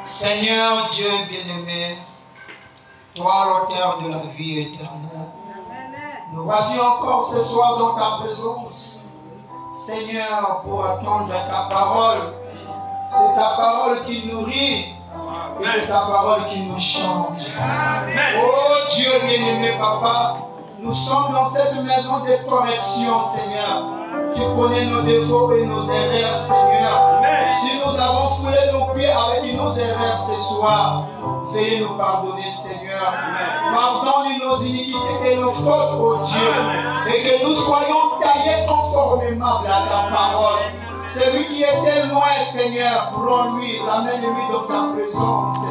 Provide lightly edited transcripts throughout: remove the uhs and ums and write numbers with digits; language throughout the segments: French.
Seigneur Dieu bien-aimé, toi l'auteur de la vie éternelle, nous voici encore ce soir dans ta présence, Seigneur, pour attendre ta parole. C'est ta parole qui nourrit et c'est ta parole qui nous change. Oh Dieu bien-aimé, Papa, nous sommes dans cette maison de correction, Seigneur. Tu connais nos défauts et nos erreurs, Seigneur. Si nous avons foulé nos pieds avec nos erreurs ce soir, veuillez nous pardonner, Seigneur. Pardonne nos iniquités et nos fautes, oh Dieu. Et que nous soyons taillés conformément à ta parole. Celui qui était loin, Seigneur, prends-lui, ramène-lui dans ta présence.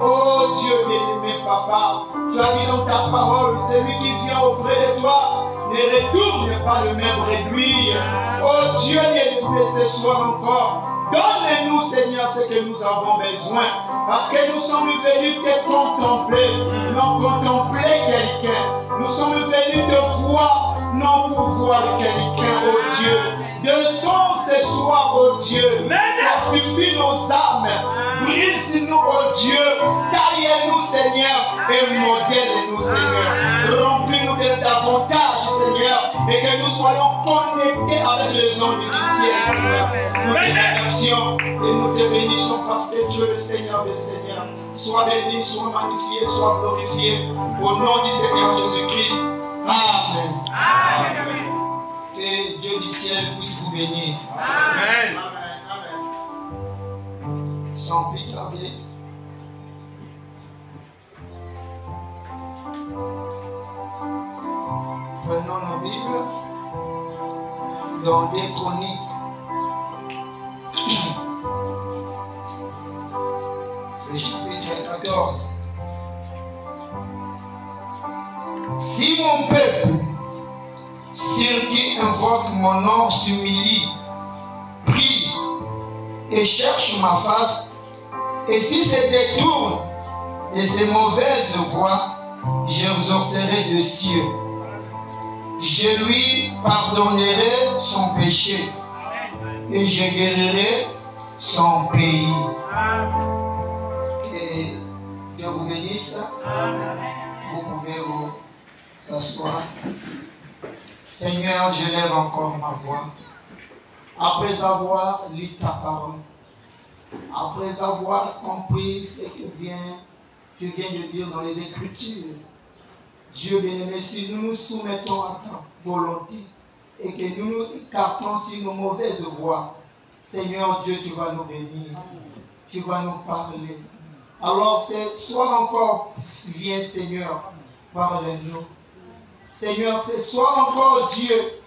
Oh Dieu bien-aimé, Papa, tu as dit dans ta parole, celui qui vient auprès de toi ne retourne pas le même réduire. Oh Dieu bien-aimé, ce soir encore, donne-nous, Seigneur, ce que nous avons besoin. Parce que nous sommes venus te contempler, non contempler quelqu'un. Nous sommes venus te voir, non pour voir quelqu'un, oh Dieu. Descends ce soir, oh Dieu. Fortifie nos âmes. Brise-nous, oh Dieu. Taille-nous, Seigneur. Et modèle-nous, Seigneur. Remplis-nous davantage, Seigneur. Et que nous soyons connectés avec les ondes du ciel, Seigneur. Nous te remercions et nous te bénissons parce que tu es le Seigneur des Seigneurs. Sois béni, sois magnifié, sois glorifié. Au nom du Seigneur Jésus-Christ. Amen. Amen. Que Dieu du ciel puisse vous bénir. Amen. Amen. Sans plus tarder, prenons nos Bibles dans des Chroniques. Le chapitre 14. Si mon peuple, sur qui invoque mon nom, s'humilie, prie et cherche ma face, et si se détourne de ces mauvaises voies, j'exaucerai de cieux. Je lui pardonnerai son péché et je guérirai son pays. Que Dieu vous bénisse. Vous pouvez vous s'asseoir. Seigneur, je lève encore ma voix. Après avoir lu ta parole, après avoir compris ce que tu viens de dire dans les Écritures, Dieu bien-aimé, si nous nous soumettons à ta volonté et que nous nous écartons sur nos mauvaises voies, Seigneur Dieu, tu vas nous bénir, tu vas nous parler. Alors, ce soir encore, viens Seigneur, parle-nous. Seigneur, ce soir encore, Dieu,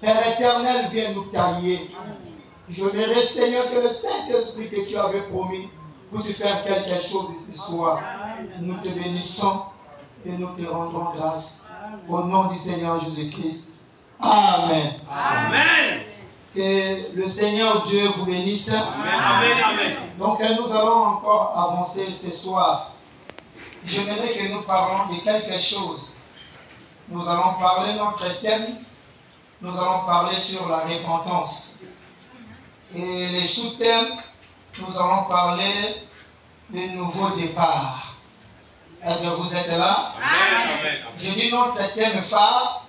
Père éternel, viens nous tailler. Je verrai, Seigneur, que le Saint-Esprit que tu avais promis puisse faire quelque chose ce soir. Nous te bénissons et nous te rendons grâce. Au nom du Seigneur Jésus-Christ. Amen. Amen. Que le Seigneur Dieu vous bénisse. Amen. Amen. Donc, nous allons encore avancer ce soir. J'aimerais que nous parlions de quelque chose. Nous allons parler notre thème. Nous allons parler sur la repentance. Et les sous-thèmes, nous allons parler du nouveau départ. Est-ce que vous êtes là? Amen. Je dis notre thème phare,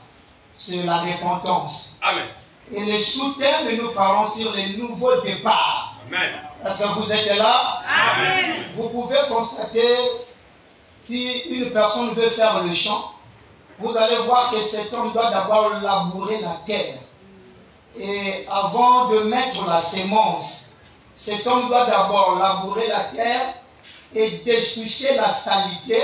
c'est la repentance. Amen. Et les sous-thèmes, nous parlons sur les nouveaux départs. Amen. Est-ce que vous êtes là? Amen. Vous pouvez constater, si une personne veut faire le champ, vous allez voir que cet homme doit d'abord labourer la terre. Et avant de mettre la sémence, cet homme doit d'abord labourer la terre et dessoucher la saleté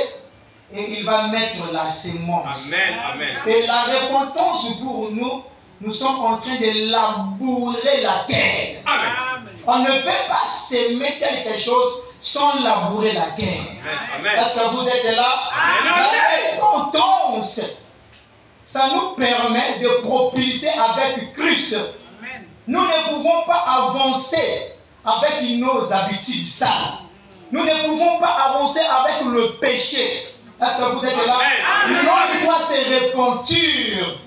et il va mettre la sémence. Amen, amen. Et la repentance pour nous, nous sommes en train de labourer la terre. Amen. On ne peut pas s'aimer quelque chose sans labourer la terre. Est-ce que vous êtes là? Amen. La repentance, ça nous permet de propulser avec Christ. Amen. Nous ne pouvons pas avancer avec nos habitudes sales. Nous ne pouvons pas avancer avec le péché. Est-ce que vous êtes là? L'homme doit se repentir.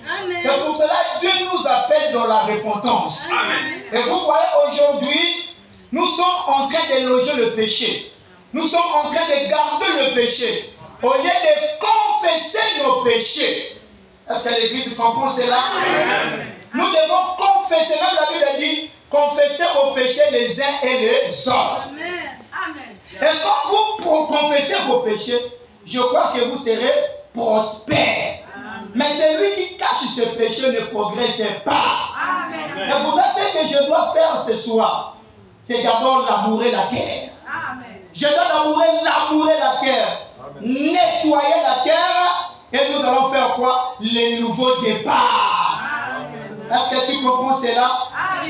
C'est pour cela que Dieu nous appelle dans la repentance. Amen. Et vous voyez aujourd'hui, nous sommes en train de loger le péché. nous sommes en train de garder le péché. Au lieu de confesser nos péchés. Est-ce que l'Église comprend cela? Nous devons confesser. Même la Bible dit, confesser vos péchés les uns et les autres. Et quand vous confessez vos péchés, je crois que vous serez prospères. Mais celui qui cache ce péché ne progresse pas. Et pour ça, ce que je dois faire ce soir, c'est d'abord labourer la terre. Je dois labourer la terre, nettoyer la terre, et nous allons faire quoi? Les nouveaux départs. Est-ce que tu comprends cela?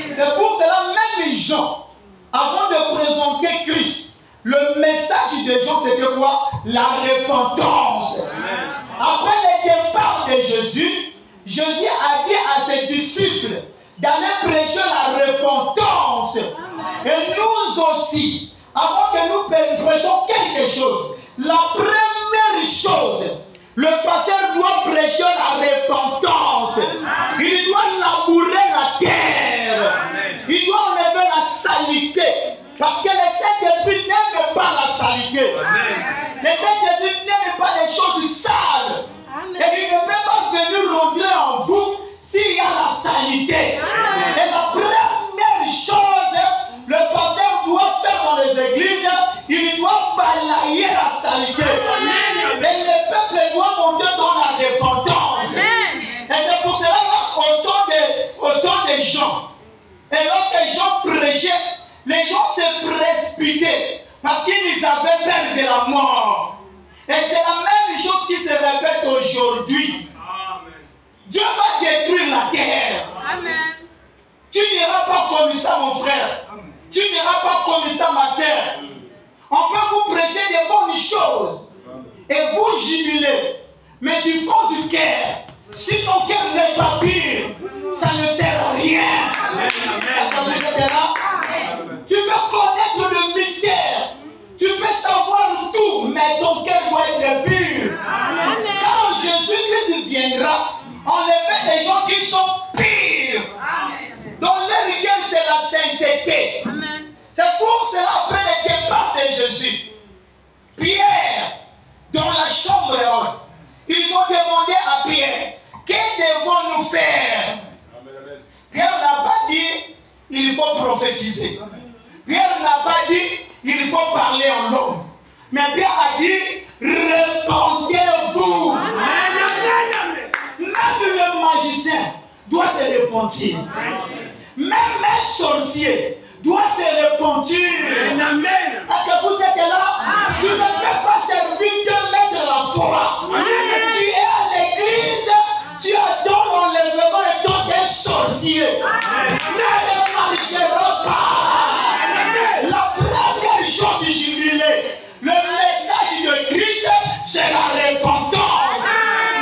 C'est pour cela, même les gens, avant de présenter Christ, le message de Jean, c'était quoi? La repentance. Après le départ de Jésus, Jésus a dit à ses disciples d'aller prêcher la repentance. Et nous aussi, avant que nous prêchions quelque chose, la première chose, le pasteur doit prêcher la repentance. Il doit labourer la terre. Il doit enlever la saleté. Parce que le Saint-Esprit n'aime pas la saleté. Le Saint-Esprit n'aime pas les choses sales. Et il ne peut pas venir rentrer en vous s'il y a la saleté. Et la première chose, le pasteur doit faire dans les églises, il doit balayer la saleté. Et le peuple doit monter dans la repentance. Et c'est pour cela qu'autant de gens, et lorsque les gens prêchaient, les gens se précipitaient parce qu'ils avaient peur de la mort. Et c'est la même chose qui se répète aujourd'hui. Dieu va détruire la terre. Amen. Tu n'iras pas comme ça, mon frère. Tu n'iras pas comme ça, ma sœur. On peut vous prêcher des bonnes choses et vous jubiler. Mais du fond du cœur, si ton cœur n'est pas pur, ça ne sert à rien. Est-ce que vous êtes là? Tu peux connaître le mystère. Tu peux savoir tout, mais ton cœur doit être pur. Quand Jésus-Christ viendra, enlever des gens qui sont purs. Dans leur cœur, c'est la sainteté. C'est pour cela, après le départ de Jésus, Pierre, dans la chambre haute, ils ont demandé à Pierre, que devons-nous faire? Pierre n'a pas dit, il faut prophétiser. Pierre n'a pas dit, il faut parler en langue. Mais Pierre a dit, repentez-vous. Même le magicien doit se repentir. Même un sorcier doit se repentir. Est-ce que vous êtes là? Tu ne peux pas servir que mettre la foi. Tu es à l'église, tu attends l'enlèvement et toi t'es sorcier. Ça ne marchera pas. La première chose du jubilé, le message de Christ, c'est la repentance.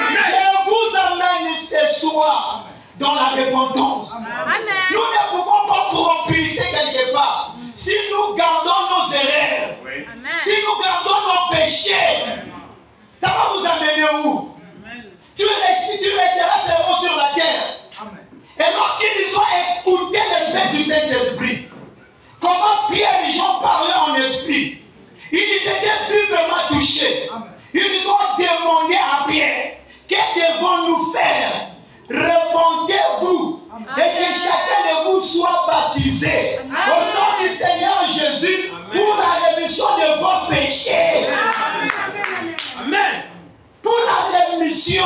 Je vous amène ce soir dans la repentance. Nous ne pouvons pas propulser quelque part si nous gardons nos erreurs, si nous gardons nos péchés. Ça va vous amener où? Tu resteras seulement sur la terre. Et lorsqu'ils ont écouté le fait du Saint-Esprit, comment Pierre et Jean parlaient en esprit, ils étaient vivement touchés. Ils ont demandé à Pierre, que devons-nous faire? Repentez-vous et que chacun de vous soit baptisé au nom du Seigneur Jésus pour la rémission de vos péchés. Amen. Pour la rémission.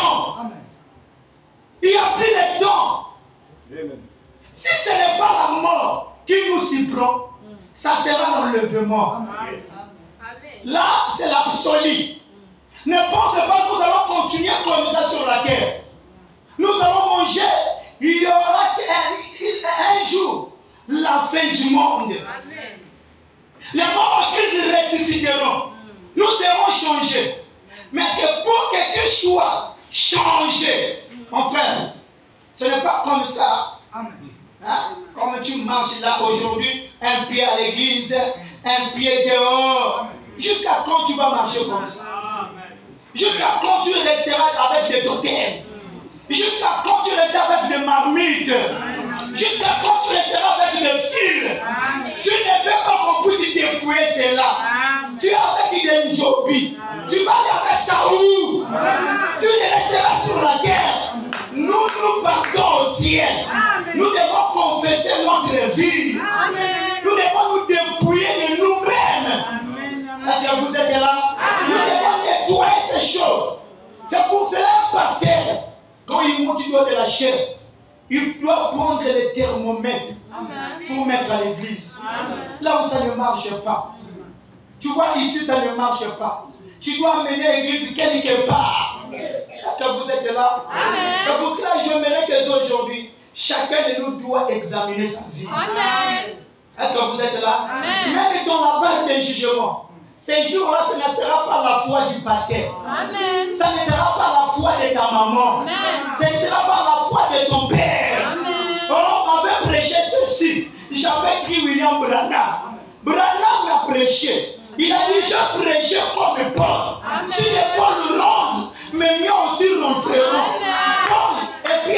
Il n'y a plus de temps. Si ce n'est pas la mort qui nous s'y prend, ça sera l'enlèvement. Là, c'est l'absolu. Ne pensez pas que nous allons continuer comme ça sur la terre. Nous allons manger. Il y aura un jour la fin du monde. Les morts en Christ ressusciteront. Nous serons changés. Mais que pour que tu sois changé, mon frère, ce n'est pas comme ça. Hein? Comme tu marches là aujourd'hui, un pied à l'église, un pied dehors. Jusqu'à quand tu vas marcher comme ça? Jusqu'à quand tu resteras avec des totems? Jusqu'à quand tu resteras avec des marmites? Jusqu'à quand tu resteras avec des fils? Tu ne veux pas qu'on puisse dépouiller cela. Tu as quotidienne. Nous devons confesser notre vie. Nous devons nous dépouiller de nous-mêmes. Est-ce que vous êtes là? Nous devons nettoyer ces choses. C'est pour cela un pasteur, quand il monte de la chair, il doit prendre le thermomètre pour mettre à l'église. Là où ça ne marche pas. Tu vois, ici, ça ne marche pas. Tu dois amener l'église quelque part. Est-ce que vous êtes là? C'est pour cela que j'aimerais qu'aujourd'hui, chacun de nous doit examiner sa vie. Est-ce que vous êtes là? Même dans la barre de jugement, ces jours-là, ce ne sera pas la foi du pasteur. Ça ne sera pas la foi de ta maman. Ce ne sera pas la foi de ton père. On m'avait prêché ceci. J'avais écrit William Branham. Branham m'a prêché. Il a dit, je prêchais comme Paul. Si les Paul rentrent, mes miens aussi rentreront. Paul, et puis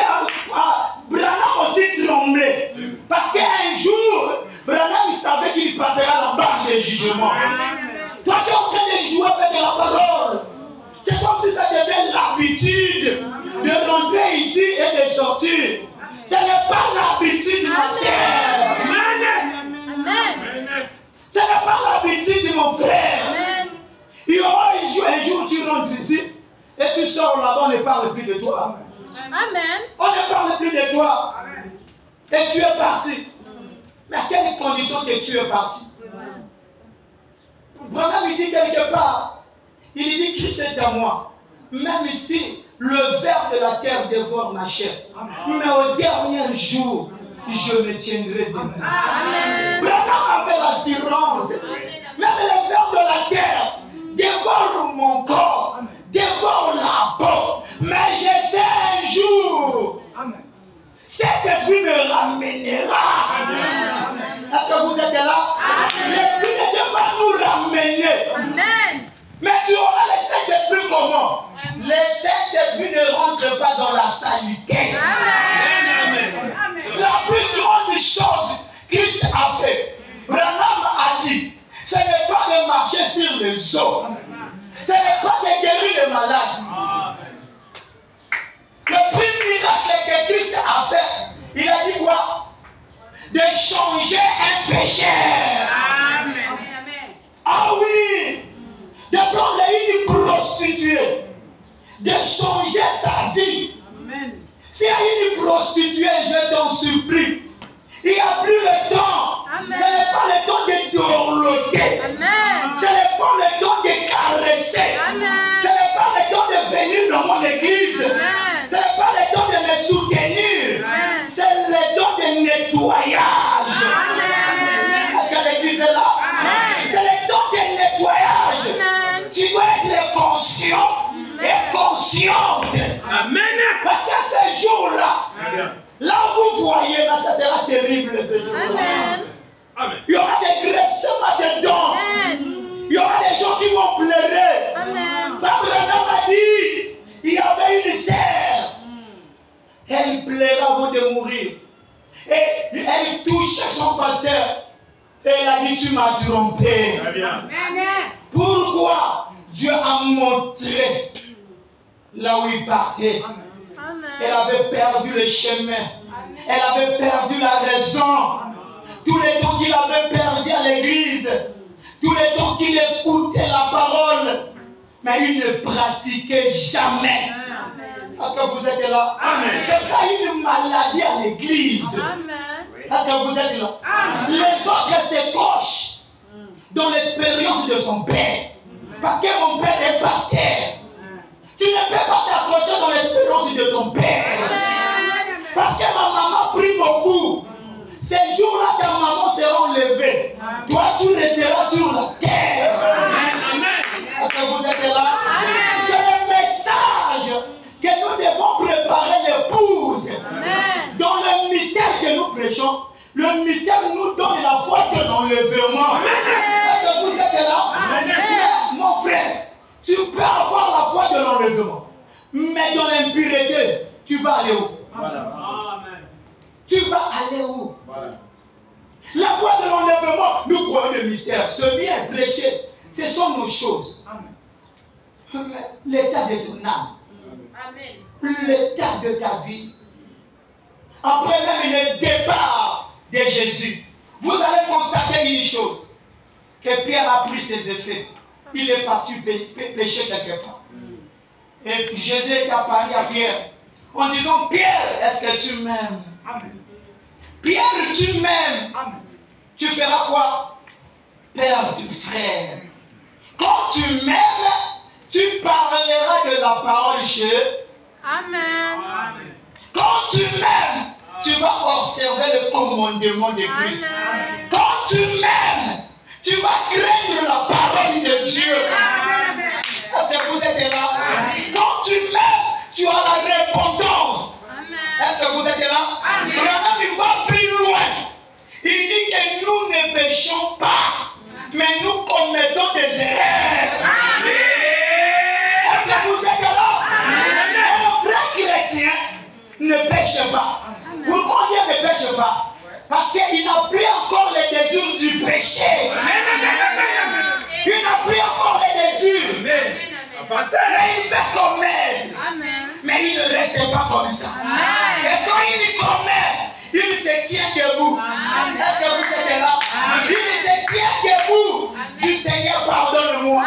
Branham aussi tremblait. Parce qu'un jour, Branham savait qu'il passera la barre de jugement. Toi qui es en train de jouer avec la parole, c'est comme si ça devait l'habitude de rentrer ici et de sortir. Ce n'est pas l'habitude, ma sœur. Ce n'est pas l'habitude, mon frère. Il y aura un jour où tu rentres ici et tu sors là-bas, on ne parle plus de toi. On ne parle plus de toi. Et tu es parti. Mais à quelles conditions que tu es parti? Branham il dit quelque part, il dit Christ est à moi. Même ici, le ver de la terre dévore ma chair. Mais au dernier jour, je me tiendrai debout. Branham avait l'assurance. Même le ver de la terre dévore mon corps, dévore la peau. Mais je sais un jour, cet esprit me ramènera. Est-ce que vous êtes là? L'esprit de Dieu va nous ramener. Mais tu auras le Saint-Esprit comment? Le Saint-Esprit ne rentre pas dans la saleté. La plus grande chose Christ a fait, Branham a dit, ce n'est pas de marcher sur les eaux. Ce n'est pas de guérir les malades. Le plus miracle que Christ a fait, il a dit quoi? De changer un pécheur. Ah oui, de prendre une prostituée, de changer sa vie. S'il y a une prostituée, je t'en supplie, il n'y a plus le temps. Ce n'est pas le temps de dorloter. Ce n'est pas le temps de caresser. Ce n'est pas le temps de venir dans mon église. Ce n'est pas le temps de me soutenir. C'est le temps de nettoyage. Est-ce que l'église est là? C'est le temps de nettoyage. Tu dois être conscient et consciente. Parce qu'à ces jours-là, là où vous voyez, là, ça sera terrible ces jours-là. Il y aura des graissements dedans. Il y aura des gens qui vont pleurer. Femme Branham a dit, il y avait une sœur. Elle pleurait avant de mourir. Et elle touchait son pasteur. Et elle a dit, tu m'as trompé. Pourquoi? Dieu a montré là où il partait. Elle avait perdu le chemin. Elle avait perdu la raison. Tous les temps qu'il avait perdu à l'église, tous les temps qu'il écoutait la parole, mais il ne pratiquait jamais. Est-ce que vous êtes là? C'est ça une maladie à l'église. Est-ce que vous êtes là? Les autres s'écorchent dans l'expérience de son père. Parce que mon père est pasteur. Tu ne peux pas t'accrocher dans l'expérience de ton père. Parce que ma maman prie beaucoup. Ces jours-là, ta maman sera enlevée. Toi, tu resteras sur la terre. Est-ce que vous êtes là? C'est le message que nous devons préparer l'épouse. Dans le mystère que nous prêchons, le mystère nous donne la foi de l'enlèvement. Est-ce que vous êtes là? Mais mon frère, tu peux avoir la foi de l'enlèvement. Mais dans l'impureté, tu vas aller où? Tu vas aller où? La foi de l'enlèvement, nous croyons le mystère. Ce bien prêché, ce sont nos choses. L'état de ton âme, l'état de ta vie, après même le départ de Jésus, vous allez constater une chose, que Pierre a pris ses effets. Il est parti pécher quelque part. Et Jésus est apparu à Pierre en disant, Pierre, est-ce que tu m'aimes? Pierre, tu m'aimes? Tu feras quoi? Père du frère. Quand tu m'aimes, tu parleras de la parole chez. Amen. Quand tu m'aimes, tu vas observer le commandement de Christ. Amen. Quand tu m'aimes, tu vas craindre la parole de Dieu. Est-ce que vous êtes là? Quand tu m'aimes, tu as la repentance. Est-ce que vous êtes là? Branham, il va plus loin. Il dit que nous ne péchons pas, mais nous commettons des erreurs. Est-ce que vous êtes là? Un vrai chrétien ne pêche pas. Pourquoi il ne pêche pas? Parce qu'il n'a plus encore les désirs du péché. Il n'a plus encore les désirs. Mais il peut commettre. Mais il ne reste pas comme ça. Et quand il commet, il se tient debout. Est-ce que vous êtes là? Il se tient debout. Du Seigneur, pardonne-moi.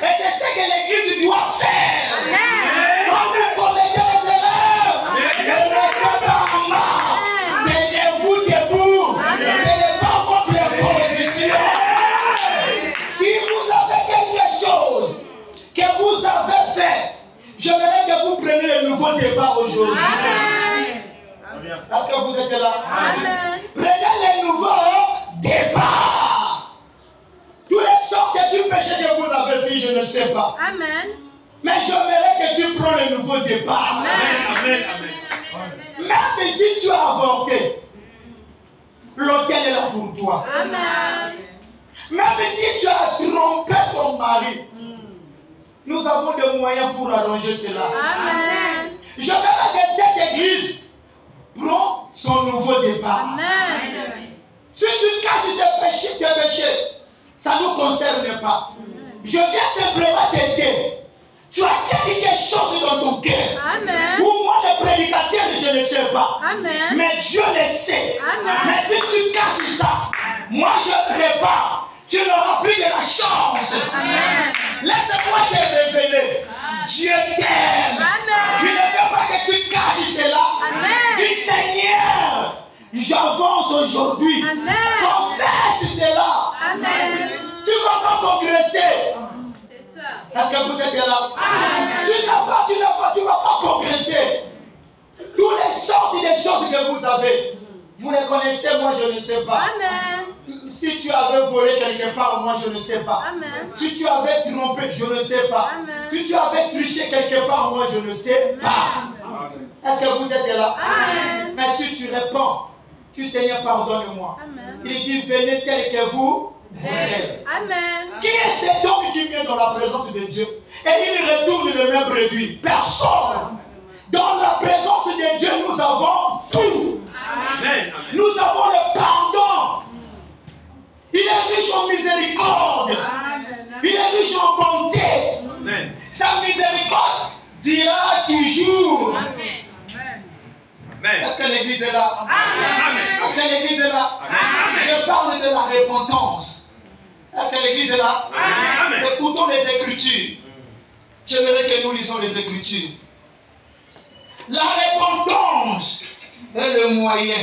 Et c'est ce que l'Église doit faire. Quand vous commettez les erreurs, ne restez pas en marre. Tenez-vous debout. Ce n'est pas votre position. Si vous avez quelque chose que vous avez fait, j'aimerais que vous preniez le nouveau départ aujourd'hui. Est-ce que vous êtes là? Prenez le nouveau départ. Tous les sortes du péché que vous avez fait, je ne sais pas. Mais j'aimerais que tu prennes le nouveau départ. Même si tu as avorté, l'autel est là pour toi. Même si tu as trompé ton mari, nous avons des moyens pour arranger cela. J'aimerais que cette église prenne son nouveau départ. Si tu caches tes péchés, ça ne nous concerne pas. Je viens simplement t'aider. Tu as quelque chose dans ton cœur. Ou moi, le prédicateur, je ne sais pas. Mais Dieu le sait. Mais si tu caches ça, moi je prépare. Tu n'auras plus de la chance. Laisse-moi te révéler. Dieu t'aime. Il ne veut pas que tu caches cela. Dis Seigneur, j'avance aujourd'hui. Confesse cela. Tu ne vas pas progresser. Est-ce que vous êtes là? Tu ne vas pas progresser. Toutes les sortes de choses que vous avez, vous les connaissez, moi je ne sais pas. Si tu avais volé quelque part, moi je ne sais pas. Si tu avais trompé, je ne sais pas. Si tu avais triché quelque part, moi je ne sais pas. Est-ce que vous êtes là? Mais si tu réponds, tu Seigneur pardonne-moi. Il dit venez tel que vous êtes. Qui est cet homme qui vient dans la présence de Dieu et il retourne le même brebis? Personne. Dans la présence de Dieu, nous avons tout. Nous avons le pardon. Il est riche en miséricorde. Il est riche en bonté. Sa miséricorde dira toujours. Est-ce que l'église est là? Est-ce que l'église est là? Je parle de la repentance. Est-ce que l'église est là? Écoutons les Écritures. J'aimerais que nous lisons les Écritures. La repentance est le moyen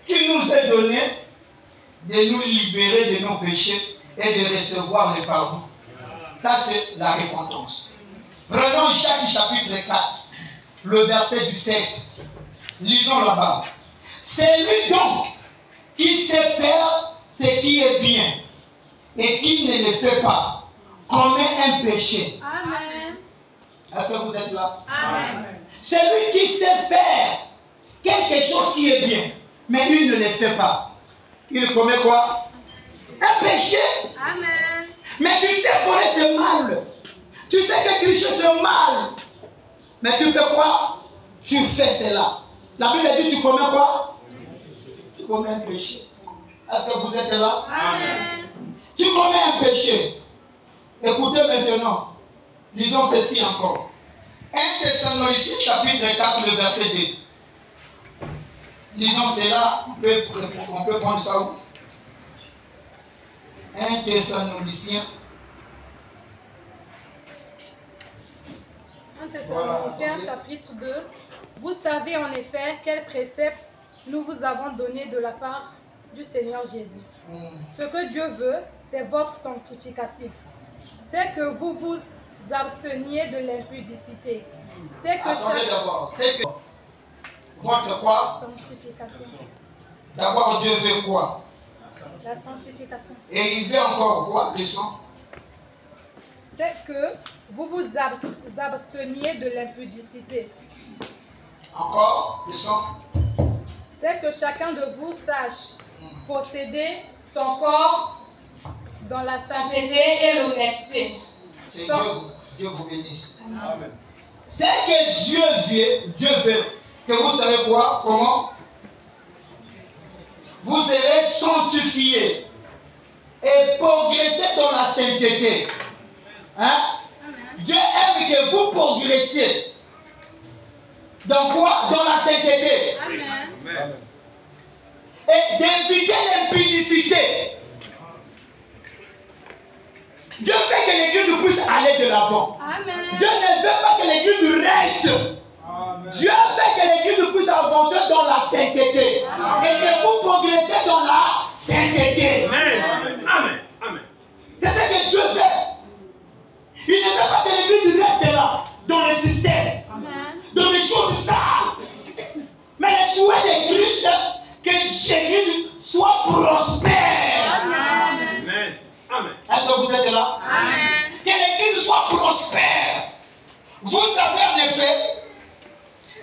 qui nous est donné de nous libérer de nos péchés et de recevoir le pardon. Ça, c'est la repentance. Prenons Jacques chapitre 4, le verset du 7. Lisons là-bas. C'est lui donc qui sait faire ce qui est bien et qui ne le fait pas, commet un péché. Est-ce que vous êtes là? C'est lui qui sait faire quelque chose qui est bien, mais il ne le fait pas. Il commet quoi? Un péché. Mais tu sais voler c'est mal. Tu sais que tricher c'est mal. Mais tu fais quoi? Tu fais cela. La Bible dit tu commets quoi? Tu commets un péché. Est-ce que vous êtes là? Tu commets un péché. Écoutez maintenant. Lisons ceci encore. 1 Thessaloniciens chapitre 4, le verset 2. Lisons cela, on peut prendre ça où? 1 Thessaloniciens. 1 Thessaloniciens chapitre 2. Vous savez en effet quel précepte nous vous avons donné de la part du Seigneur Jésus. Ce que Dieu veut, c'est votre sanctification. C'est que vous vous absteniez de l'impudicité. C'est que attendez d'abord, c'est que votre quoi? Sanctification. D'abord, Dieu veut quoi? La sanctification. Et il veut encore quoi? Leçon. C'est que vous vous absteniez de l'impudicité. Encore, leçon. C'est que chacun de vous sache posséder son corps dans la sainteté et l'honnêteté. C'est Dieu vous bénisse. Amen. C'est que Dieu veut que vous savez quoi? Comment? Vous serez sanctifiés et progresser dans la sainteté. Hein? Dieu aime que vous progressiez. Dans quoi? Dans la sainteté. Amen. Et d'éviter l'impudicité. Dieu veut que l'église puisse aller de l'avant. Dieu ne veut pas que l'église reste. Amen. Dieu veut que l'église puisse avancer dans la sainteté. Amen. Et que vous progressez dans la sainteté. Amen. Amen. Amen. C'est ce que Dieu veut. Il ne veut pas que l'église reste là, dans le système, dans les choses sales. Mais le souhait de Christ, que l'église soit prospère. Amen. Amen. Amen. Est-ce que vous êtes là? Amen. Que l'église soit prospère. Vous savez en effet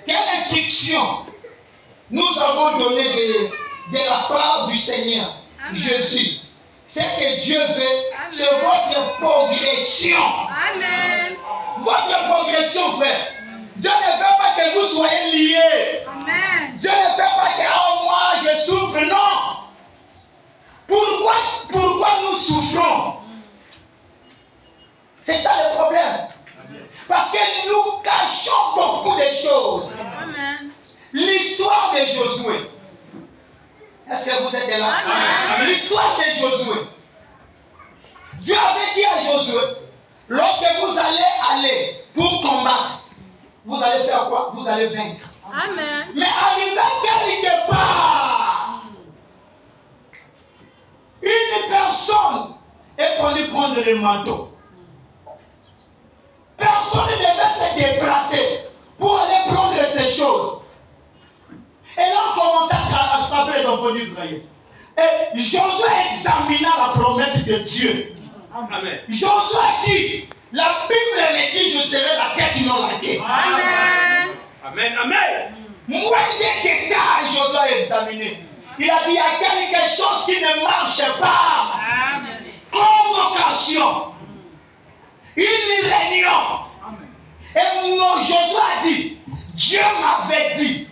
quelle instruction nous avons donnée de la part du Seigneur. Amen. Jésus. C'est que Dieu veut, c'est votre progression. Amen. Votre progression, frère. Dieu ne veut pas que vous soyez liés. Amen. Dieu ne veut pas que moi je souffre, non. Pourquoi nous souffrons? C'est ça le problème. Parce que nous cachons beaucoup de choses. Amen. L'histoire de Josué. Est-ce que vous êtes là? Amen. L'histoire de Josué. Dieu avait dit à Josué, lorsque vous allez aller pour combattre, vous allez faire quoi? Vous allez vaincre. Amen. Mais arrivé quelque part, une personne est venue prendre le manteau. Personne ne devait se déplacer pour aller prendre ces choses. Et là, on commençait à frapper les enfants d'Israël. Et Josué examina la promesse de Dieu. Amen. Josué dit, la Bible me dit, je serai la tête, non la tête. Amen. Amen. Amen. Moins de détails, Josué a examiné. Il a dit, il y a quelque chose qui ne marche pas. Amen. Convocation. Une réunion. Et mon Josué a dit, Dieu m'avait dit,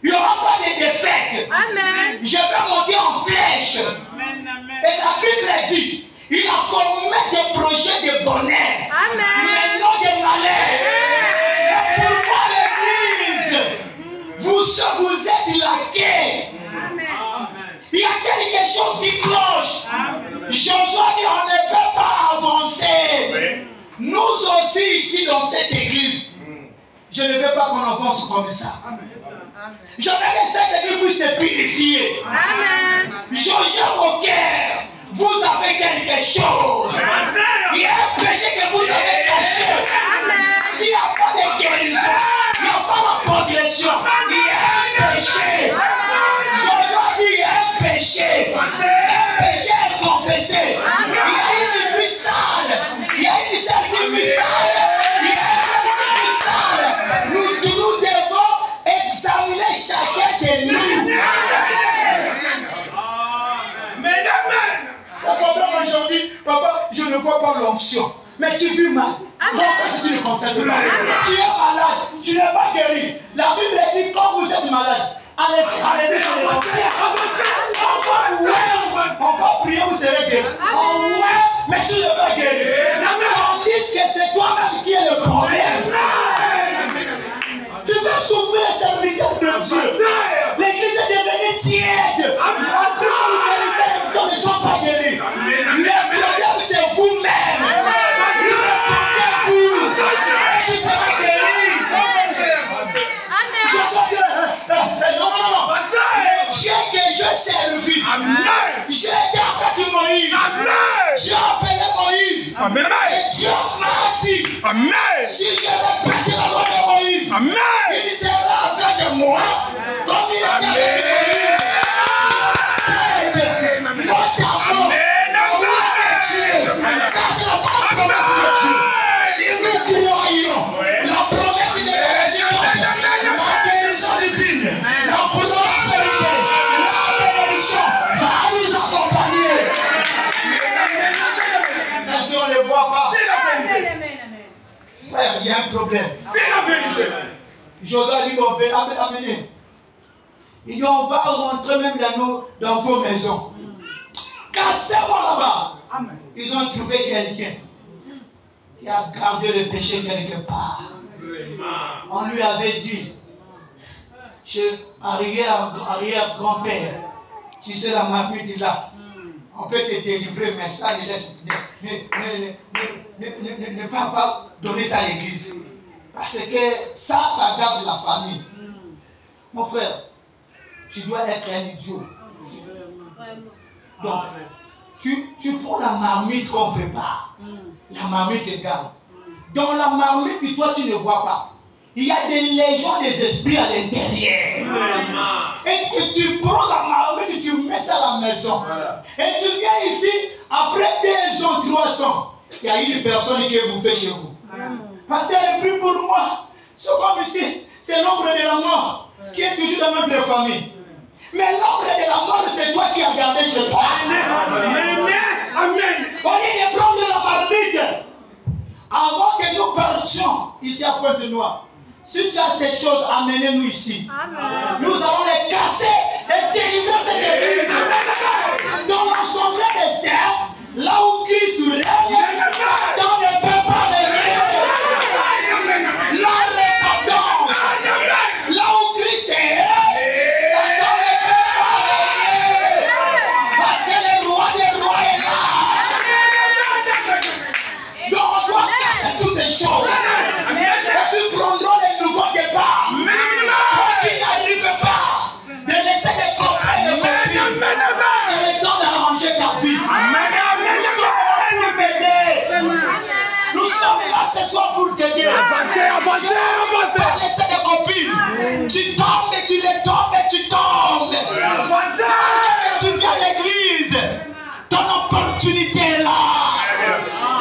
il n'y aura pas de défaite. Amen. Je vais monter en flèche. Amen. Et la Bible dit, il a formé des projets de bonheur, Amen. mais non de malheur. Et pourquoi l'église, vous êtes laqués? Il y a quelque chose qui cloche. Josué dit, on ne peut pas avancer. Nous aussi ici dans cette église, je ne veux pas qu'on avance comme ça. Je veux que cette église puisse se purifier. Amen. Je jure au cœur, vous avez quelque chose. Il y a un péché que vous avez caché. Amen. S'il n'y a pas de guérison, il n'y a pas la progression. Il y a un péché. Je dois dire, il y a un péché. Un péché est confessé. Il y a une vie sale. Il y a une certaine vie sale. Il y a une vie sale. Nous devons examiner chacun de nous. Le problème aujourd'hui, papa, je ne vois pas l'onction. Mais tu vis mal. Confesse, tu ne confesses pas. Tu es malade, tu n'es pas guéri. La Bible dit quand vous êtes malade, allez sur les anciens. On va prier, vous serez guéri. Mais tu n'es pas guéri. Tandis que c'est toi-même qui es le problème. Amen. Et Dieu m'a dit, Amen. si je répète la loi de Moïse, Amen. il sera avec moi comme il était avec Moïse. Notamment, ça c'est la promesse de Dieu. Si nous croyons la promesse de la guérison divine, la prospérité, la bénédiction va nous accompagner. Mais si on ne le voit pas, frère, il y a un problème. Josué a dit, on va amener. Il dit, on va rentrer même dans vos maisons. Cassez-moi là-bas. Ils ont trouvé quelqu'un qui a gardé le péché quelque part. On lui avait dit, chez arrière-grand-père, tu sais la marmite là, on peut te délivrer, mais ça, ne pas donner ça à l'église. Parce que ça garde la famille. Mon frère, tu dois être un idiot. Donc, tu prends la marmite qu'on prépare. La marmite te garde. Dans la marmite, toi, tu ne vois pas. Il y a des légions des esprits à l'intérieur. Et que tu prends la marmite, tu mets ça à la maison. Et tu viens ici, après 2 ans, 3 ans, il y a une personne qui est bouffée chez vous. Parce qu'elle prie pour moi. C'est comme ici, c'est l'ombre de la mort qui est toujours dans notre famille. Mais l'ombre de la mort, c'est toi qui as gardé chez toi. Amen. Au lieu de prendre la marmite, avant que nous partions ici à Pointe-Noire, si tu as ces choses, amenez-nous ici. Amen. Nous allons les casser et délivrer cette église. Dans l'ensemble des cerfs, là où Christ règne, Satan ne peut pas régner. La répandance, là où Christ est, Satan ne peut pas régner. Parce que le roi des rois est là. Donc on doit casser toutes ces choses. Et tu prendras les nouveaux départs. Toi qui n'arrives pas de laisser des copains de copines. C'est le temps d'arranger ta vie. Nous sommes là ce soir pour t'aider. Je ne pas laisser des copines. Tu tombes et tu les tombes et tu tombes. Malgré que tu viens à l'église, ton opportunité est là.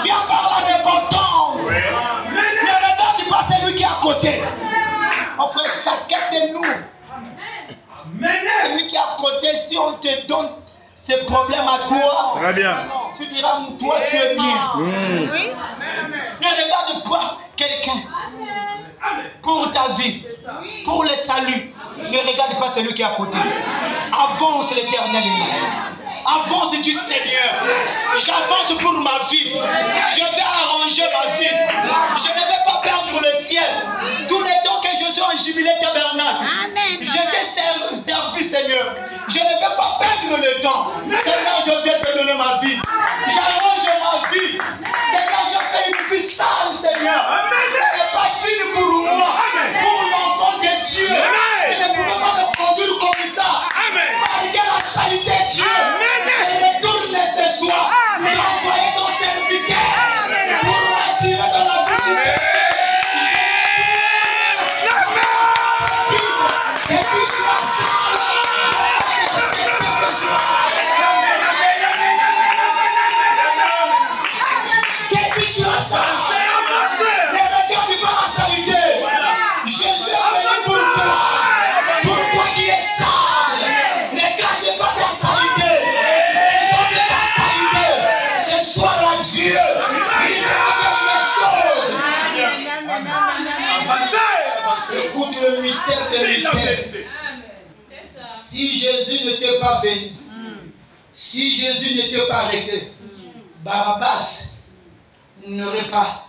Viens par la repentance. Ne regarde pas celui qui est à côté. Mon frère, chacun de nous, celui qui est à côté, si on te donne ces problèmes à toi, très bien. Tu diras, toi tu es bien. Oui. Ne regarde pas quelqu'un pour ta vie, pour le salut. Ne regarde pas celui qui est à côté. Avance, l'Éternel est là. Avance du Seigneur. J'avance pour ma vie. Je vais arranger ma vie. Je ne vais pas perdre le ciel. Tous les temps que je suis en jubilé tabernacle, je t'ai servi, Seigneur. Je ne vais pas perdre le temps. Seigneur, je viens te donner ma vie. J'arrange ma vie. Seigneur, je fais une vie sale, Seigneur. Ce n'est pas digne pour moi, pour l'enfant de Dieu. Je ne pouvais pas me conduire comme ça. Malgré la saleté de Dieu, je retourne ce soir. J'ai envoyé ton serviteur pour m'attirer dans la vie du Père. Que tu sois sale. Que tu sois sale. Ne regarde pas la saleté. Jésus est venu pour toi. Pour toi qui es sale. Ne cachez pas ta saleté. Présente ta saleté. Ce soir à Dieu. Il fait de choses. Écoute le mystère des mystères. Si Jésus n'était pas venu, si Jésus n'était pas arrêté, Barabbas n'aurait pas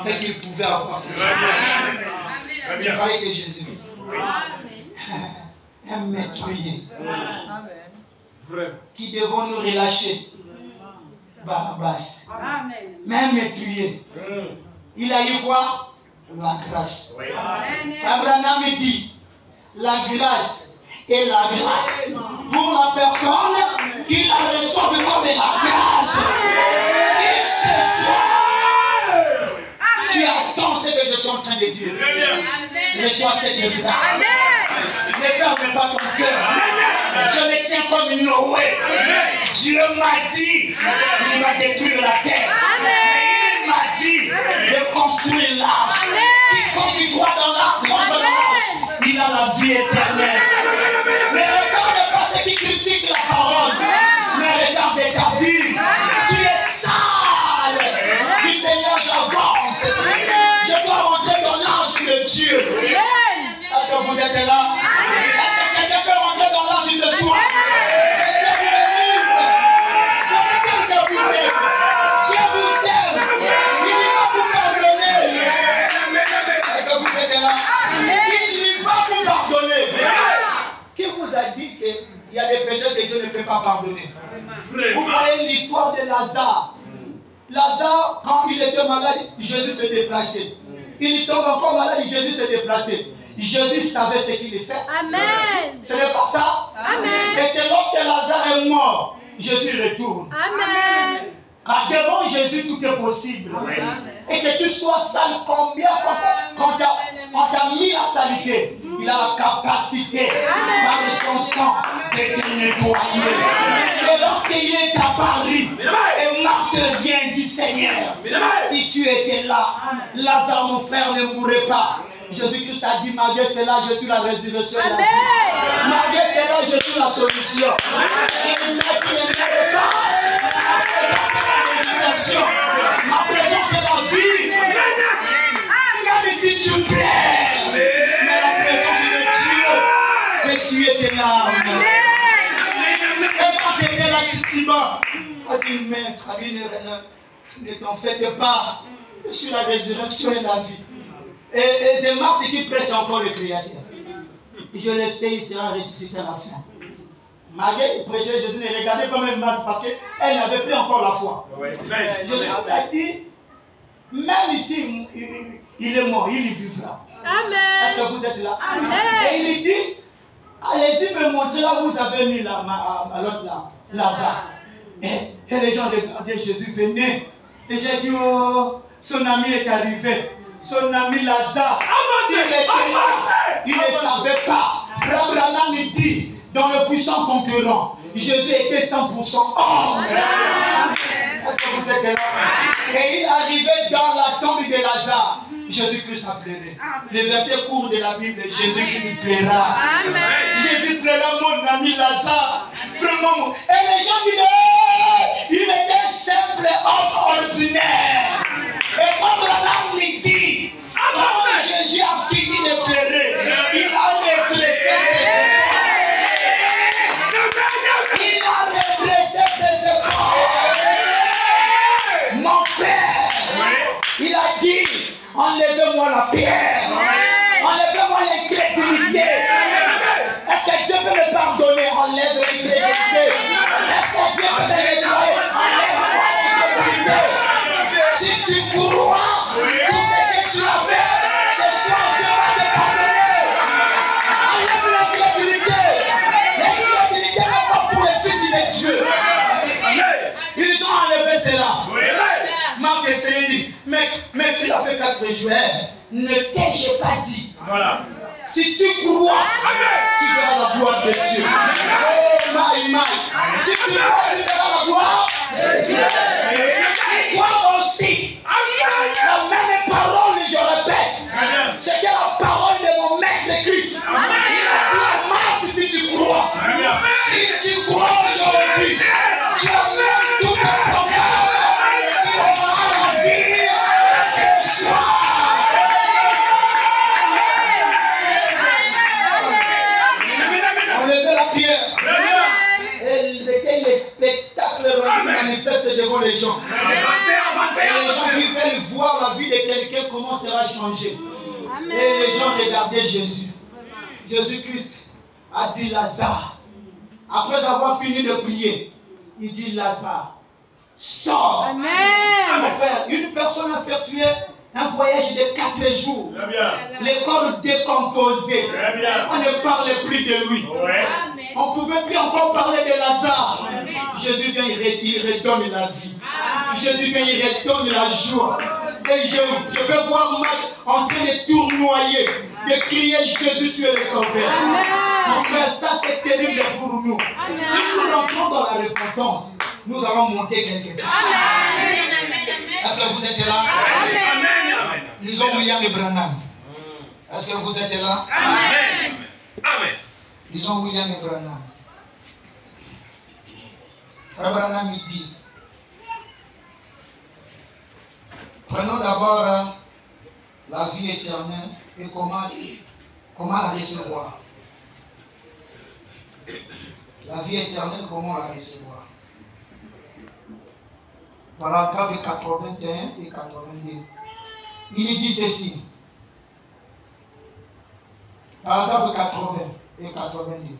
ce qu'il pouvait avoir. Il fallait que Jésus vienne. Un meurtrier qui devons nous relâcher. Barabbas. Mais un meurtrier. Il a eu quoi? La grâce. Abraham dit la grâce et la grâce pour la personne qui la reçoit comme la grâce. Et ce soir, Reçois cette grâce. Ne ferme pas ton cœur. Je me tiens comme Noé. Dieu m'a dit, il va détruire la terre. Mais il m'a dit de construire l'arche. Quiconque il croit dans l'arche, il a la vie éternelle. Ne regarde pas ceux qui critiquent la parole. Mais regarde ta vie. Tu es sale. Du Seigneur, j'avance. Je dois rentrer dans l'arche de Dieu. Est-ce que vous êtes là? Est-ce que quelqu'un peut rentrer dans l'arche ce soir? Dieu vous aime. Il va vous pardonner. Est-ce que vous êtes là? Il va vous pardonner. Qui vous a dit qu'il y a des péchés que Dieu ne peut pas pardonner? Vous voyez l'histoire de Lazare. Lazare, quand il était malade, Jésus se déplaçait. Il tombe encore malade, Jésus se déplaçait. Jésus savait ce qu'il fait. Amen. Ce n'est pas ça? Amen. Et c'est lorsque Lazare est mort, Jésus retourne. Amen. Car devant Jésus, tout est possible. Amen. Et que tu sois sale, combien quand on t'a mis la saleté, il a la capacité, par son sang, de te nettoyer. Et lorsqu'il est apparu, et Marthe vient du Seigneur, si tu étais là, Lazare, mon frère, ne mourrait pas. Jésus-Christ a dit, malgré cela, je suis la résurrection et la vie. Malgré cela, je suis la solution. Et ne meurt pas. Ma présence c'est la vie. Même si tu plais, mais la présence de Dieu essuie tes larmes. Et quand tu étais là, Titiba, a dit, maître, ne t'en faites pas. Je suis la résurrection et la vie. Et c'est Marthe qui prêche encore le Créateur. Je le sais, il sera ressuscité à la fin. Malgré qu'il prêchait Jésus, ne regardait pas même Marthe parce qu'elle n'avait plus encore la foi. Jésus a dit, même ici, il est mort, il y vivra. Amen. Est-ce que vous êtes là? Amen. Et il lui dit, allez-y me montrer là où vous avez mis l'autre là, Lazare. Et les gens regardaient Jésus venait. Et j'ai dit, oh, son ami est arrivé. Son ami Lazare, s'il était là, il ne savait pas. Abraham dit, dans le puissant concurrent, Jésus était 100% homme. Est-ce que vous êtes là? Et il arrivait dans la tombe de Lazare. Jésus-Christ a pleuré. Le verset court de la Bible, Jésus-Christ pleura. Jésus pleura, mon ami Lazare. Vraiment. Et les gens disaient, il était un simple homme ordinaire. Et quand Abraham me dit, quand Jésus a fini de pleurer, il a redressé ses épaules. Il a redressé ses épaules. Mon frère, il a dit, enlevez-moi la pierre. Enlevez-moi l'incrédulité. Est-ce que Dieu peut me pardonner? Enlève l'incrédulité. Est-ce que Dieu peut me nettoyer? Enlève-moi l'incrédulité. Si tu crois tout ce que tu as fait, ce soir Dieu va te pardonner. Enlève l'incrédulité. L'incrédulité n'est pas pour les fils de Dieu. Ils ont enlevé cela. Marc essayé dit, mec, il a fait 4 jours. Ne t'ai-je pas dit? Voilà. Si tu crois, tu verras la gloire de Dieu. Oh my. Si tu crois, tu verras la gloire de Dieu. Tu crois aussi. La même parole, je répète, c'était la parole de mon maître Christ. Il a dit à Marc, si tu crois, aujourd'hui, tu as même tout un programme. Tu auras la vie ce soir. Enlevez la pierre. Et c'était le spectacle manifeste devant les gens. Et les gens qui veulent voir la vie de quelqu'un, comment sera changé. Et les gens regardaient Jésus. Jésus-Christ a dit Lazare. Après avoir fini de prier, il dit Lazare, sors. Amen. Mon frère, une personne a effectué un voyage de 4 jours. Le corps décomposé. On ne parlait plus de lui. On ne pouvait plus encore parler de Lazare. Jésus vient, il redonne la vie. Jésus vient, il redonne la joie. Et je peux voir Marc en train de tournoyer de crier Jésus, tu es le sauveur. Mon frère, ça c'est terrible pour nous. Si nous rentrons dans la repentance, nous allons monter quelque part. Est-ce que vous êtes là? Amen. Lisons William et Branham. Est-ce que vous êtes là? Amen. Amen. Lisons William et Branham. Frère Branham il dit, prenons d'abord la vie éternelle et comment la recevoir. La vie éternelle, comment la recevoir. Paragraphe 81 et 82. Il dit ceci. Paragraphe 80 et 82.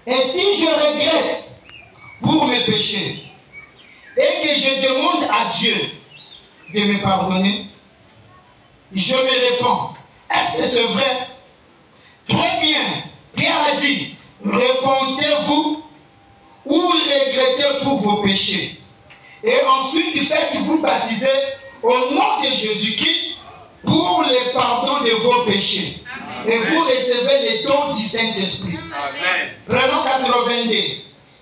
Et si je regrette pour mes péchés et que je demande à Dieu de me pardonner, je me réponds. Est-ce que c'est vrai? Très bien. Pierre a dit, répondez-vous ou regrettez pour vos péchés. Et ensuite, faites-vous baptiser au nom de Jésus-Christ pour le pardon de vos péchés. Amen. Et vous recevez les dons du Saint-Esprit. Prenons 82.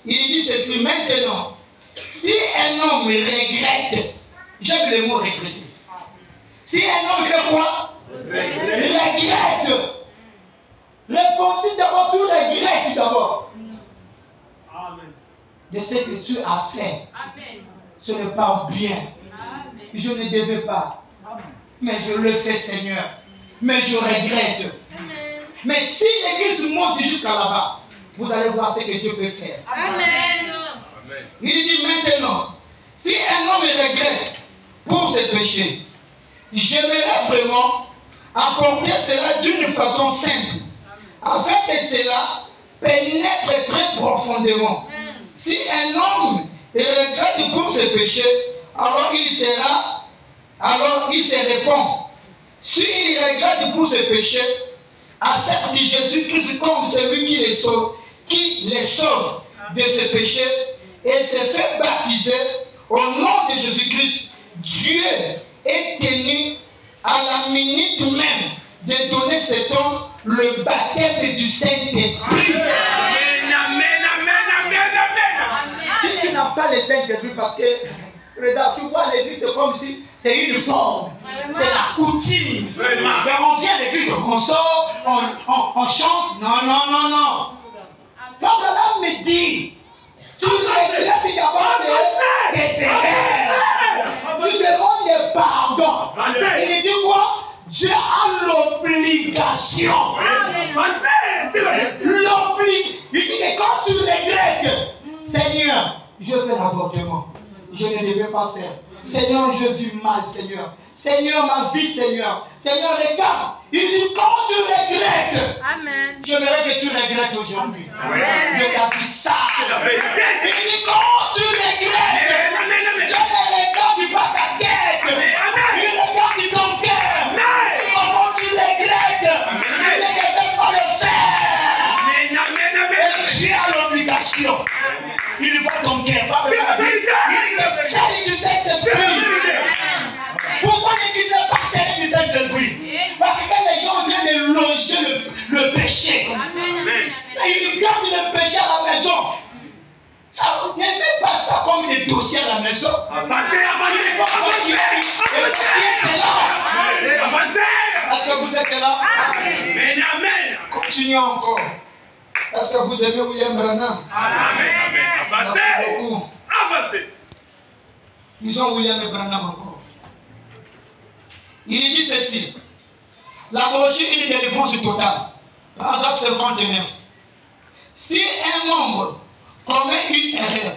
Il dit ceci, maintenant, si un homme regrette, j'aime le mot regretter. Si un homme fait quoi? Regrette. Repentis d'abord, tu regrettes d'abord. De ce que tu as fait. Ce n'est pas bien. Je ne devais pas. Mais je le fais, Seigneur. Mais je regrette. Mais si l'église monte jusqu'à là-bas, vous allez voir ce que Dieu peut faire. Amen. Il dit maintenant, si un homme regrette pour ses péchés, j'aimerais vraiment apporter cela d'une façon simple, afin que cela pénètre très profondément. Si un homme regrette pour ses péchés, alors il se répond. S'il regrette pour ses péchés, accepte Jésus-Christ comme celui qui les sauve de ses péchés et se fait baptiser au nom de Jésus-Christ. Dieu est tenu à la minute même de donner cet homme le baptême du Saint-Esprit. Si tu n'as pas le Saint-Esprit, parce que, regarde, tu vois l'église, c'est comme si c'est une forme, c'est la coutume. Mais on vient à l'église, on sort, on chante. Non. Quand me dit, tu regrettes d'abord tes erreurs, tu demandes le pardon. Il dit quoi? Dieu a l'obligation. Il dit que quand tu regrettes, Seigneur, je fais l'avortement. Je ne devais pas faire. Seigneur, je vis mal, Seigneur. Seigneur, ma vie, Seigneur. Seigneur, regarde. Il dit, quand tu regrettes, Amen. J'aimerais que tu regrettes aujourd'hui. De ta vie sale. Il dit, quand tu regrettes, Dieu ne regarde pas ta tête. Il regarde ton cœur. Comment tu regrettes, il ne regarde pas le faire. Et Dieu a l'obligation. Il voit ton cœur. Il te scelle du Saint-Esprit. Pourquoi l'église n'est pas scellée du Saint-Esprit? Parce que les gens ont en train de loger le péché. Et ils gardent le péché à la maison. Ne mets pas ça comme des dossiers à la maison. Il faut c'est là. Est-ce que vous êtes là? Amen. Continuons encore. Est-ce que vous aimez William Branham? Amen. Avancez. Lisons William Branham encore. Il dit ceci. La brochure, une délivrance totale. Paragraphe 59. Si un membre commet une erreur,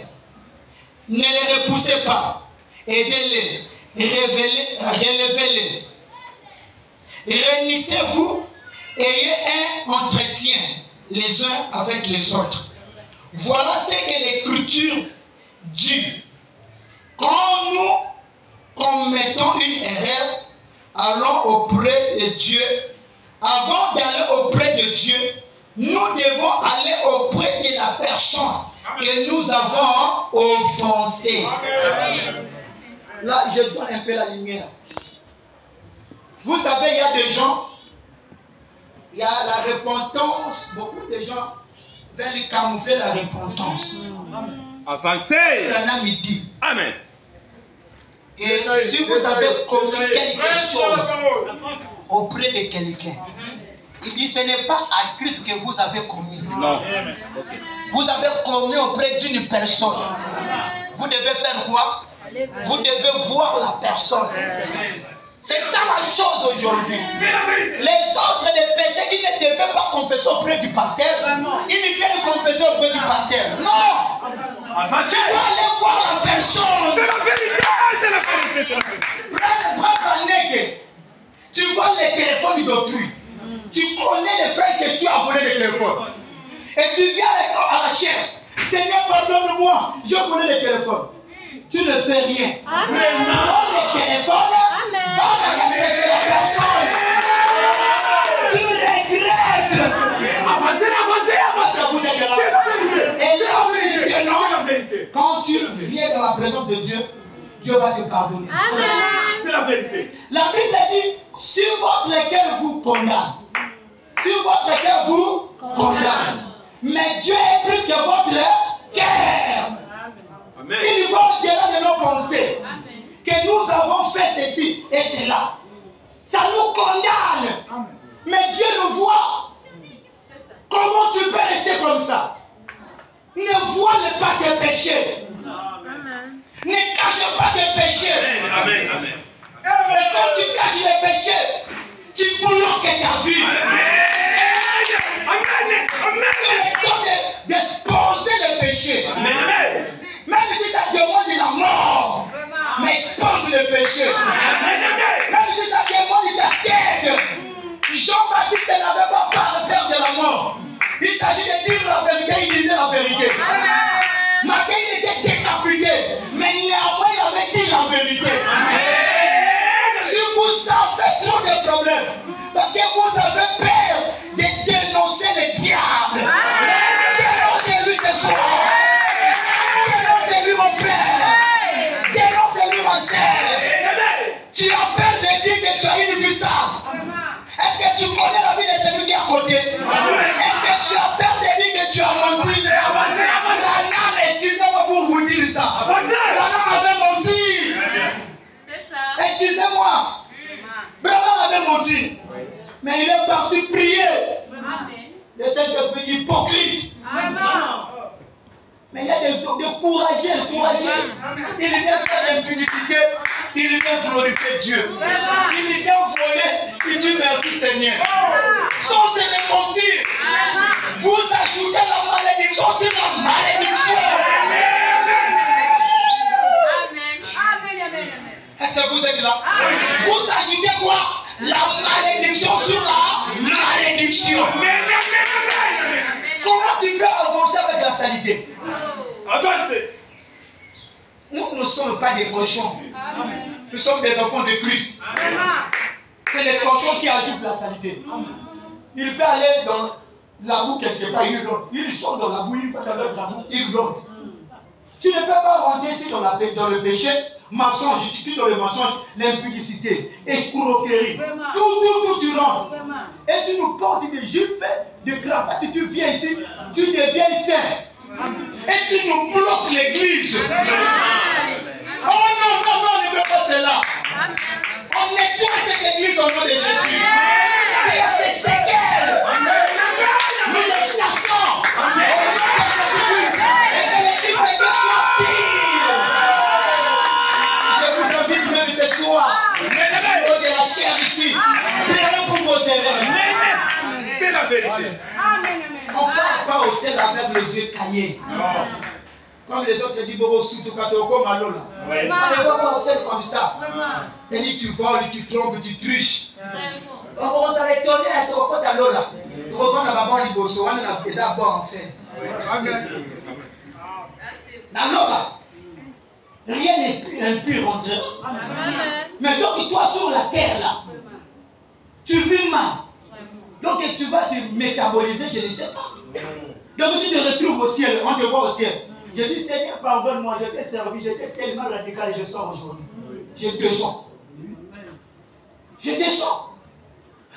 ne les repoussez pas. Aidez-les. Relevez-les. Réunissez-vous. Ayez un entretien les uns avec les autres. Voilà ce que l'Écriture dit. Quand nous commettons une erreur, allons auprès de Dieu. Avant d'aller auprès de Dieu, nous devons aller auprès de la personne que nous avons offensée. Là, je donne un peu la lumière. Vous savez, il y a des gens, il y a la repentance, beaucoup de gens veulent camoufler la repentance. Avancez. Amen. Et si vous avez commis quelque chose auprès de quelqu'un, il dit ce n'est pas à Christ que vous avez commis. Non. Vous avez commis auprès d'une personne. Vous devez faire quoi? Vous devez voir la personne. C'est ça la chose aujourd'hui. Les autres des péchés, ils ne devaient pas confesser auprès du pasteur. Ils viennent confesser auprès du pasteur. Non! Tu dois aller voir la personne. C'est la vérité. Tu vois les téléphones d'autrui. Tu connais les frères que tu as volé les téléphones. Et tu viens à la chair. Seigneur, pardonne-moi. Je volé les téléphones. Tu ne fais rien. Prends les téléphones. Va remettre la personne. Tu regrettes. Et là, maintenant, quand tu viens dans la présence de Dieu, Dieu va te pardonner. C'est la vérité. La Bible dit, sur votre cœur vous condamne. Sur votre cœur vous condamne. Mais Dieu est plus que votre cœur. Il va au-delà de nos pensées. Que nous avons fait ceci et cela. Ça nous condamne. Mais Dieu nous voit. Comment tu peux rester comme ça? Ne voile pas tes péchés. Ne cache pas tes péchés. Amen. Amen. Et quand tu caches les péchés, tu bloques ta vie. C'est le temps d'exposer les péchés. Même si ça demande la mort, mais expose le péché. Même si ça demande ta tête. Jean-Baptiste n'avait pas peur de la mort. Il s'agit de dire la vérité, il disait la vérité. Malgré il était décapité, mais néanmoins il avait dit la vérité. Si vous avez trop de problèmes, parce que vous avez peur de dénoncer le diable, dénoncez-lui ce soir. Dénoncez-lui mon frère. Dénoncez-lui ma soeur. Tu as peur de dire que tu as une vie sale. Est-ce que tu connais la vie de celui qui est à côté? Est-ce que tu as peur de dire que tu as menti? Branham, excusez-moi pour vous dire ça. Branham avait menti. Excusez-moi. Branham avait menti. Mais il est parti prier. Le Saint-Esprit hypocrite. Mais il y a des courageux. Il vient faire l'impudicité, il vient glorifier Dieu. Il vient voler, il dit merci Seigneur. Sans se les mentir, vous ajoutez la malédiction sur la malédiction. Est-ce que vous êtes là? Vous ajoutez quoi? La malédiction sur la malédiction. Comment tu peux avancer avec la saleté? Nous ne sommes pas des cochons. Nous sommes des enfants de Christ. C'est les cochons qui ajoutent la saleté. Il peut aller dans la boue quelque part, il hurle. Il sort dans la boue, il va dans l'autre boue, il hurle. Tu ne peux pas rentrer ici dans le péché, mensonge, tu quittes dans le mensonge, l'impudicité, escroquerie. Tout tu rentres. Et tu nous portes des jupes, des cravates, et tu viens ici, tu deviens saint. Et tu nous bloques l'église. Oh non, ne veux pas cela. On nettoie cette église au nom de Jésus. C'est séquelles. Nous les chassons. Au nom de Jésus. Et que l'église de Dieu soit pire. Je vous invite même ce soir. Au niveau de la chair ici. Priez pour vos erreurs. C'est la vérité. On ne parle pas au ciel avec les yeux caillés. Comme les autres disent, Bobo Soutou Katoko Malola. On ne voit pas au ciel comme ça. Et dit, tu voles, tu trompes, tu triches. On s'est étonné à ton côté à Lola. Tu revends la maman du bosso, on a d'abord en fait. Dans Lola, rien n'est impur entre eux. Mais donc, toi sur la terre là, tu vis mal. Donc tu vas te métaboliser, je ne sais pas. Donc tu te retrouves au ciel, on te voit au ciel. Je dis Seigneur, pardonne-moi, je t'ai servi, j'étais tellement radical et je sors aujourd'hui. J'ai besoin. Je descends.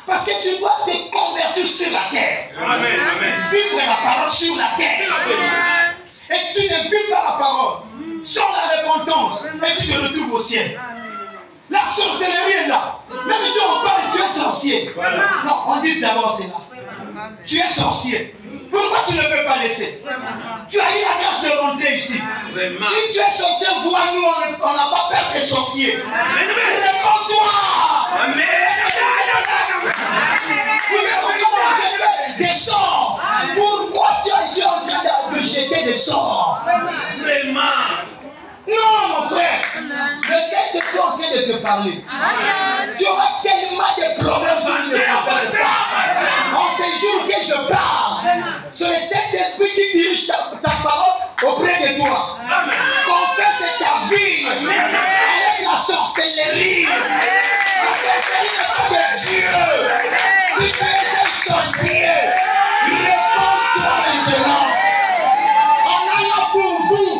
Parce que tu dois te convertir sur la terre. Amen. Amen. Vivre la parole sur la terre. Amen. Et tu ne vis pas la parole sans la repentance. Et tu te retrouves au ciel. La sorcellerie est là. Même si on parle, tu es sorcier. Non, on dit d'abord c'est là. Tu es sorcier. Pourquoi tu ne peux pas laisser? Tu as eu la grâce de rentrer ici. Si tu es sorcier, vois-nous, on n'a pas peur des sorciers. Réponds-toi. Amen. Vous êtes en train de jeter des sorts. Pourquoi tu es en train de jeter des sorts? Vraiment. Non, mon frère. Le Saint-Esprit est en train de te parler. Tu auras tellement de problèmes si tu ne t'en fais pas. En ces jours que je parle, c'est le Saint-Esprit qui dirige ta parole auprès de toi. Confesse ta vie avec la sorcellerie. La sorcellerie n'est pas de Dieu. Si tu es un sorcier, réponds-toi maintenant. On est là pour vous.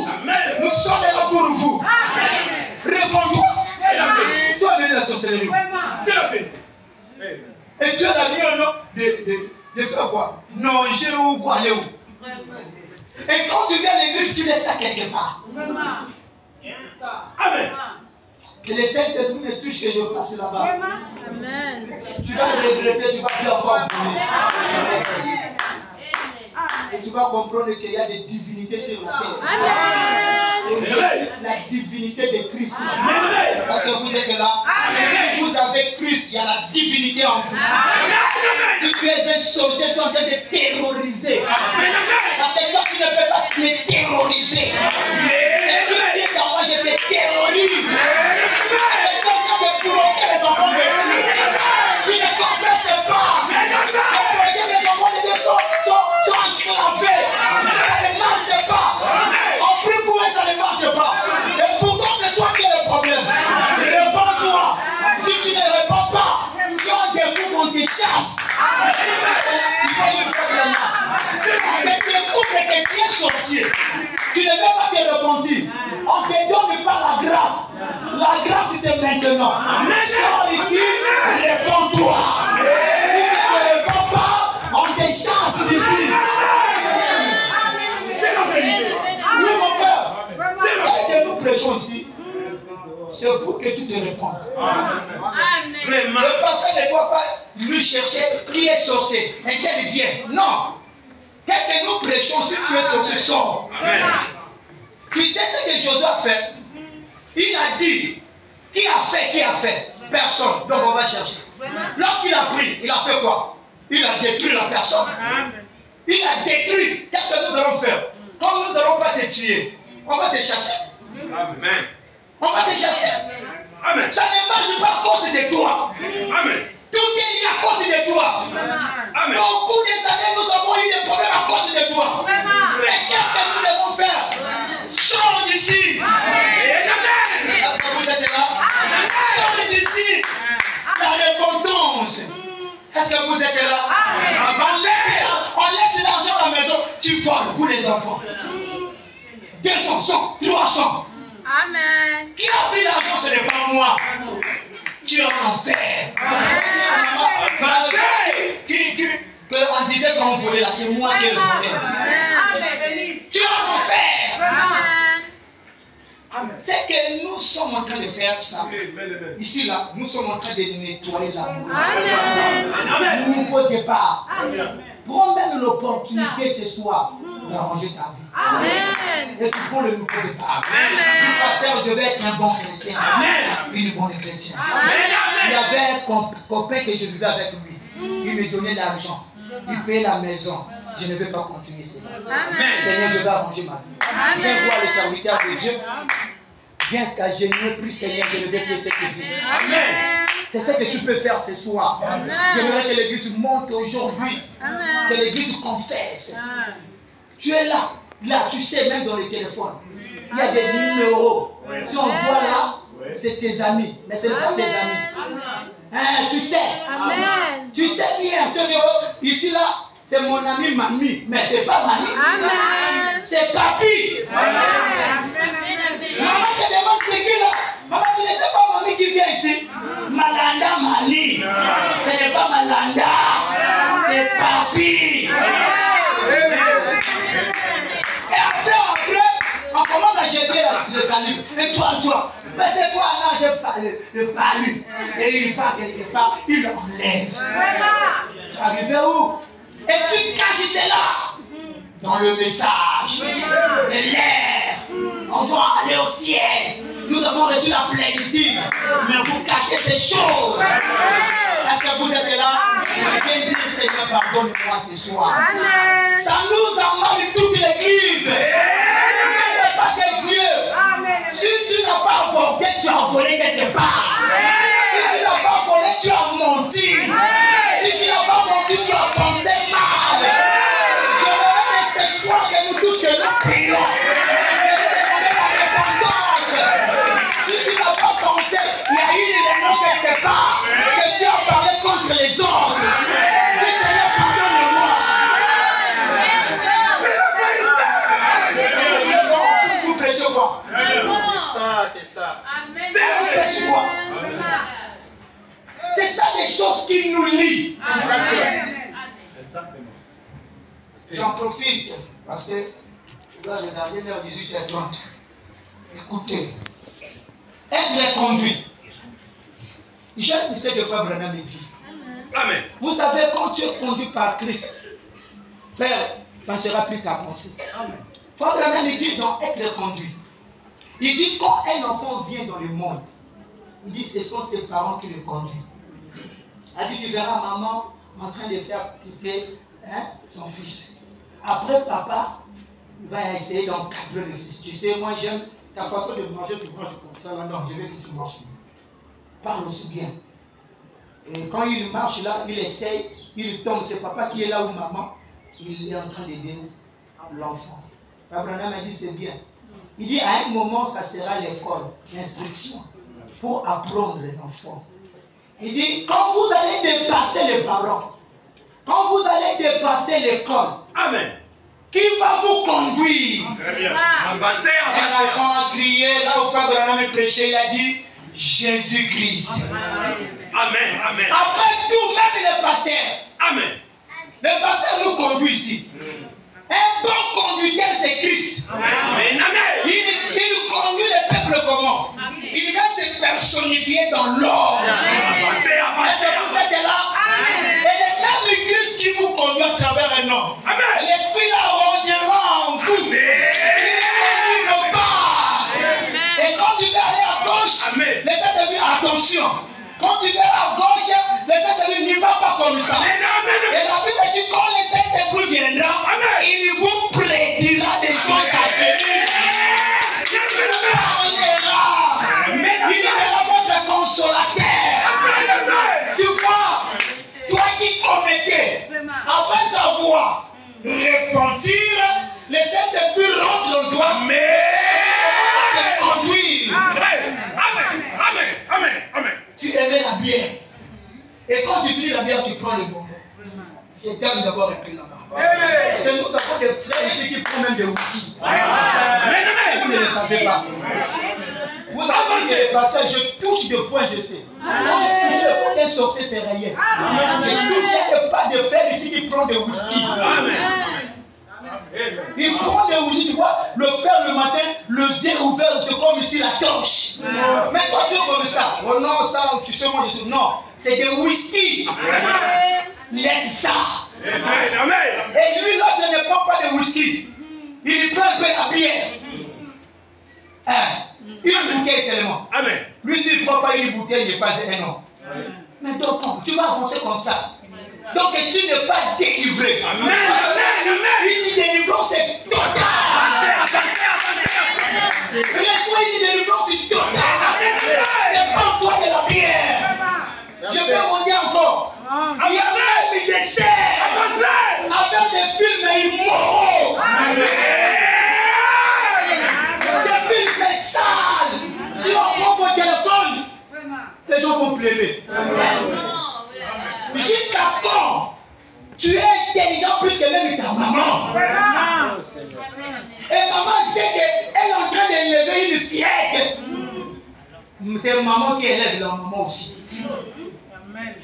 Nous sommes là pour vous. Réponds-toi. Tu as donné la sorcellerie. C'est la vérité. Et tu as la vie de faire quoi? Nager ou quoi aller où? Et quand tu viens à l'église, tu laisses ça quelque part. Amen. Que le Saint-Esprit me touche, que je passe là-bas. Amen. Tu vas regretter, tu vas plus avoir voulu. Et tu vas comprendre qu'il y a des divinités sur la terre. Amen. La divinité de Christ. Parce que vous êtes là. Amen. Vous avez Christ, il y a la divinité en vous. Si tu es un sorcier, tu es en train de terroriser. Parce que toi, tu ne peux pas te terroriser. C'est Christ qui est dans moi, je te terrorise. C'est en train de provoquer les enfants de Dieu. Tu ne confesses pas. Le projet des enfants de Dieu sont enclavés. Ça ne marche pas. On prie pour eux, ça ne marche pas. Et pourtant, c'est toi qui as le problème. Réponds-toi. Si tu ne réponds pas, si on découvre, on te chasse. Il faut le faire maintenant. On te découvre que tu es sorcier. Tu ne peux pas te repentir. On te donne pas la grâce. La grâce, c'est maintenant. Sors ici, réponds-toi. Si tu ne réponds pas, on te chasse d'ici. Oui, mon frère. Et que nous prêchons ici, c'est pour que tu te répondes. Le pasteur ne doit pas lui chercher qui est sorcier et qu'elle vient. Non. Dès que nous prêchons, si tu es sorcier, sors. Tu sais ce que Josué a fait? Il a dit, qui a fait? Personne. Donc on va chercher. Lorsqu'il a pris, il a fait quoi? Il a détruit la personne. Il a détruit. Qu'est-ce que nous allons faire? Comme nous n'allons pas te tuer, on va te chasser. Amen. On va te chasser. Amen. Ça ne marche pas à cause de toi. Amen. Tout est lié à cause de toi. Amen. Au cours des années, nous avons eu des problèmes à cause de toi. Mais qu'est-ce que nous devons faire? Sors d'ici. Est-ce que vous êtes là? Sors d'ici. La repentance. Est-ce que vous êtes là? On laisse l'argent à la maison. Tu voles, vous les enfants. 200, 100, 300. Amen. Qui a pris l'argent? Ce n'est pas moi. Tu es en enfer. On disait qu'on volait là, c'est moi qui le volais. Tu es en enfer. C'est que nous sommes en train de faire ça. Ici, là, nous sommes en train de nettoyer l'amour. Nouveau départ. Prends même l'opportunité ce soir d'arranger ta vie. Amen. Et tu prends le nouveau départ. Tu passes, je vais être un bon chrétien. Une bonne chrétienne. Il y avait un copain que je vivais avec lui. Il me donnait l'argent. Il payait la maison. Je ne vais pas continuer cela. Seigneur, je vais arranger ma vie. Viens voir le serviteur de Dieu. Viens qu'à genoux, prie Seigneur, je ne vais plus cette vie. C'est ce que tu peux faire ce soir. J'aimerais que l'église monte aujourd'hui. Que l'église confesse. Tu es là. Là, tu sais, même dans le téléphone. Il y a des numéros. Si on voit là, c'est tes amis. Mais ce n'est pas tes amis. Hein, tu sais. Tu sais bien. Ici, là, c'est mon ami mamie. Mais ce n'est pas mamie. C'est papi. Maman te demande ce qui là. Maman, tu ne sais pas mamie qui vient ici. Malanda Mali. jeté le salive. Et toi. Mais c'est quoi là, le palu. Et il part quelque part, il l'enlève. Tu arrives où? Et tu caches cela dans le message de l'air. On va aller au ciel. Nous avons reçu la plénitude. Mais vous cachez ces choses. Est-ce que vous êtes là? Viens dire, Seigneur, pardonne-moi ce soir. Amen. Ça nous emmène toute l'église. N'aie pas tes yeux. Amen. Si tu n'as pas volé, tu as volé quelque part. Amen. Si tu n'as pas volé, tu as menti. Amen. Si tu n'as pas menti, tu as pensé mal. Je voudrais que ce soir que nous tous que nous prions. Si tu n'as pas pensé, il y a eu une raison quelque part que tu as parlé contre les autres. Dis Seigneur, pardonne-moi. Vous prêchez quoi? C'est ça. Vous prêchez quoi? C'est ça des choses qui nous lient. Exactement. J'en profite parce que je dois regarder l'heure 18h30. Écoutez. Être conduit. J'aime ce que Frère Branham me dit. Amen. Vous savez, quand tu es conduit par Christ, frère, ça ne sera plus ta pensée. Frère Branham me dit dans être conduit. Il dit quand un enfant vient dans le monde, il dit ce sont ses parents qui le conduisent. Il dit tu verras maman en train de faire quitter son fils. Après papa, il va essayer d'encadrer le fils. Tu sais, moi j'aime ta façon de manger, tu manges comme ça, là, non, je veux que tu manges. Parle aussi bien. Et quand il marche là, il essaye, il tombe, c'est papa qui est là ou maman, il est en train d'aider l'enfant. Abraham a dit c'est bien. Il dit à un moment, ça sera l'école, l'instruction, pour apprendre l'enfant. Il dit, quand vous allez dépasser les parents, quand vous allez dépasser l'école, Amen. Qui va vous conduire? Très bien. Avancez, Un avancez. enfant a crié, là où Frère Branham prêchait, il a dit Jésus-Christ. Amen. Amen. Après tout, même les pasteurs, Amen. les pasteurs nous conduisent ici. Un bon conducteur, c'est Christ. Amen. Amen. Il conduit le peuple comment? Il va se personnifier dans l'ordre. Avancez, Est-ce que vous êtes là? Et le même Christ qui vous conduit à travers un homme. Amen. L'esprit la rendra en vous. Il ne conduit pas. Et quand tu veux aller à gauche, Amen. laissez te dire attention. Quand tu vas à gauche, le Saint-Esprit n'y va pas comme ça. Amen. Et la Bible dit quand le Saint-Esprit viendra, Amen. il vous prédira des choses à venir. Il parlera. Il sera votre consolateur. Tu vois, toi qui commettais, après avoir repentir, le Saint-Esprit rentre le doigt. Te conduire. Amen. Amen. Amen. Amen. Tu aimais la bière. Et quand tu finis la bière, tu prends le bonbon. Je t'aime d'abord un peu là-bas. Parce que nous avons des frères ici qui prennent même des whisky. Vous ne le savez pas. Vous avez dit que le passage, je touche de points, je sais. Quand je touche le point d'un sorcier, c'est rien. Je touche pas de frères ici qui prennent des whisky. Amen. Il prend des whisky, tu vois, le fer le matin, le zé ouvert, c'est comme ici la torche. Mais toi, tu es comme ça. Oh non, ça, tu sais, moi, je suis. Non, c'est des whisky. Laisse ça. Amen. Et lui, l'autre ne prend pas de whisky. Il prend un peu la bière. Une bouteille seulement. Amen. Lui, s'il ne prend pas une bouteille, il passe un an. Mais donc, tu vas avancer comme ça. Donc, tu n'es pas délivré. Amen. Une délivrance est totale. Reçois une délivrance totale. C'est pas toi de la bière. Je vais vous dire encore. Il y a même des desserts avec des films immoraux. Des films sales. Si on prend votre téléphone, les gens vont pleurer. Jusqu'à quand tu es intelligent plus que même ta maman. Et maman sait qu'elle est en train d'élever une fillette. C'est maman qui élève la maman aussi.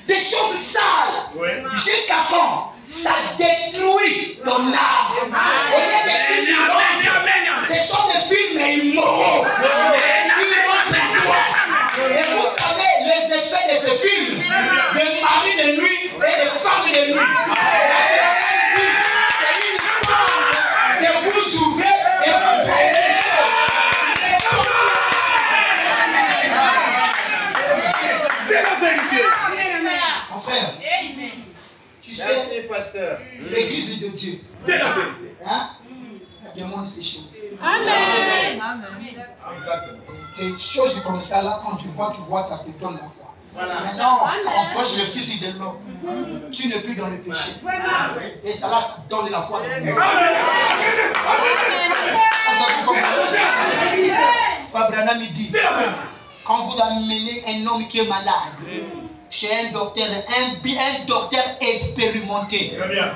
Des choses sales. Jusqu'à quand ça détruit ton âme. Au lieu de ce sont des films mais immoraux. Ils rentrent quoi? Et vous savez, les effets de ces films, des maris de nuit et des femmes de nuit, c'est une forme de vous ouvrir et vous voyez les choses. C'est la vérité. Mon frère, tu sais, Merci, pasteur. l'église de Dieu, C'est la vérité. hein, ça demande ces choses. Amen. Exactement. Des choses comme ça, là, quand tu vois, ça te donne la foi. Voilà. Maintenant, on prêche le Fils de l'homme. Tu n'es plus dans le péché. Et ça, là, ça donne la foi. Parce que vous comprenez. Frère Branham il dit, quand vous amenez un homme qui est malade, chez un docteur expérimenté, Très bien.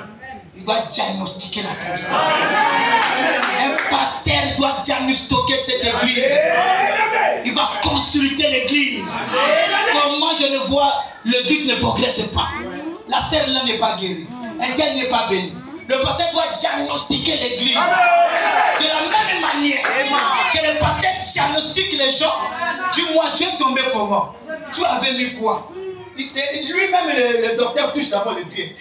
il doit diagnostiquer la personne. Un pasteur doit diagnostiquer cette église. Il va consulter l'église. Comment je ne vois, l'église ne progresse pas. La sœur là n'est pas guérie. Un tel n'est pas béni. Le pasteur doit diagnostiquer l'église. De la même manière que le pasteur diagnostique les gens. Dis-moi, tu es tombé comment? Tu avais mis quoi? Lui-même, le docteur touche d'abord le pied.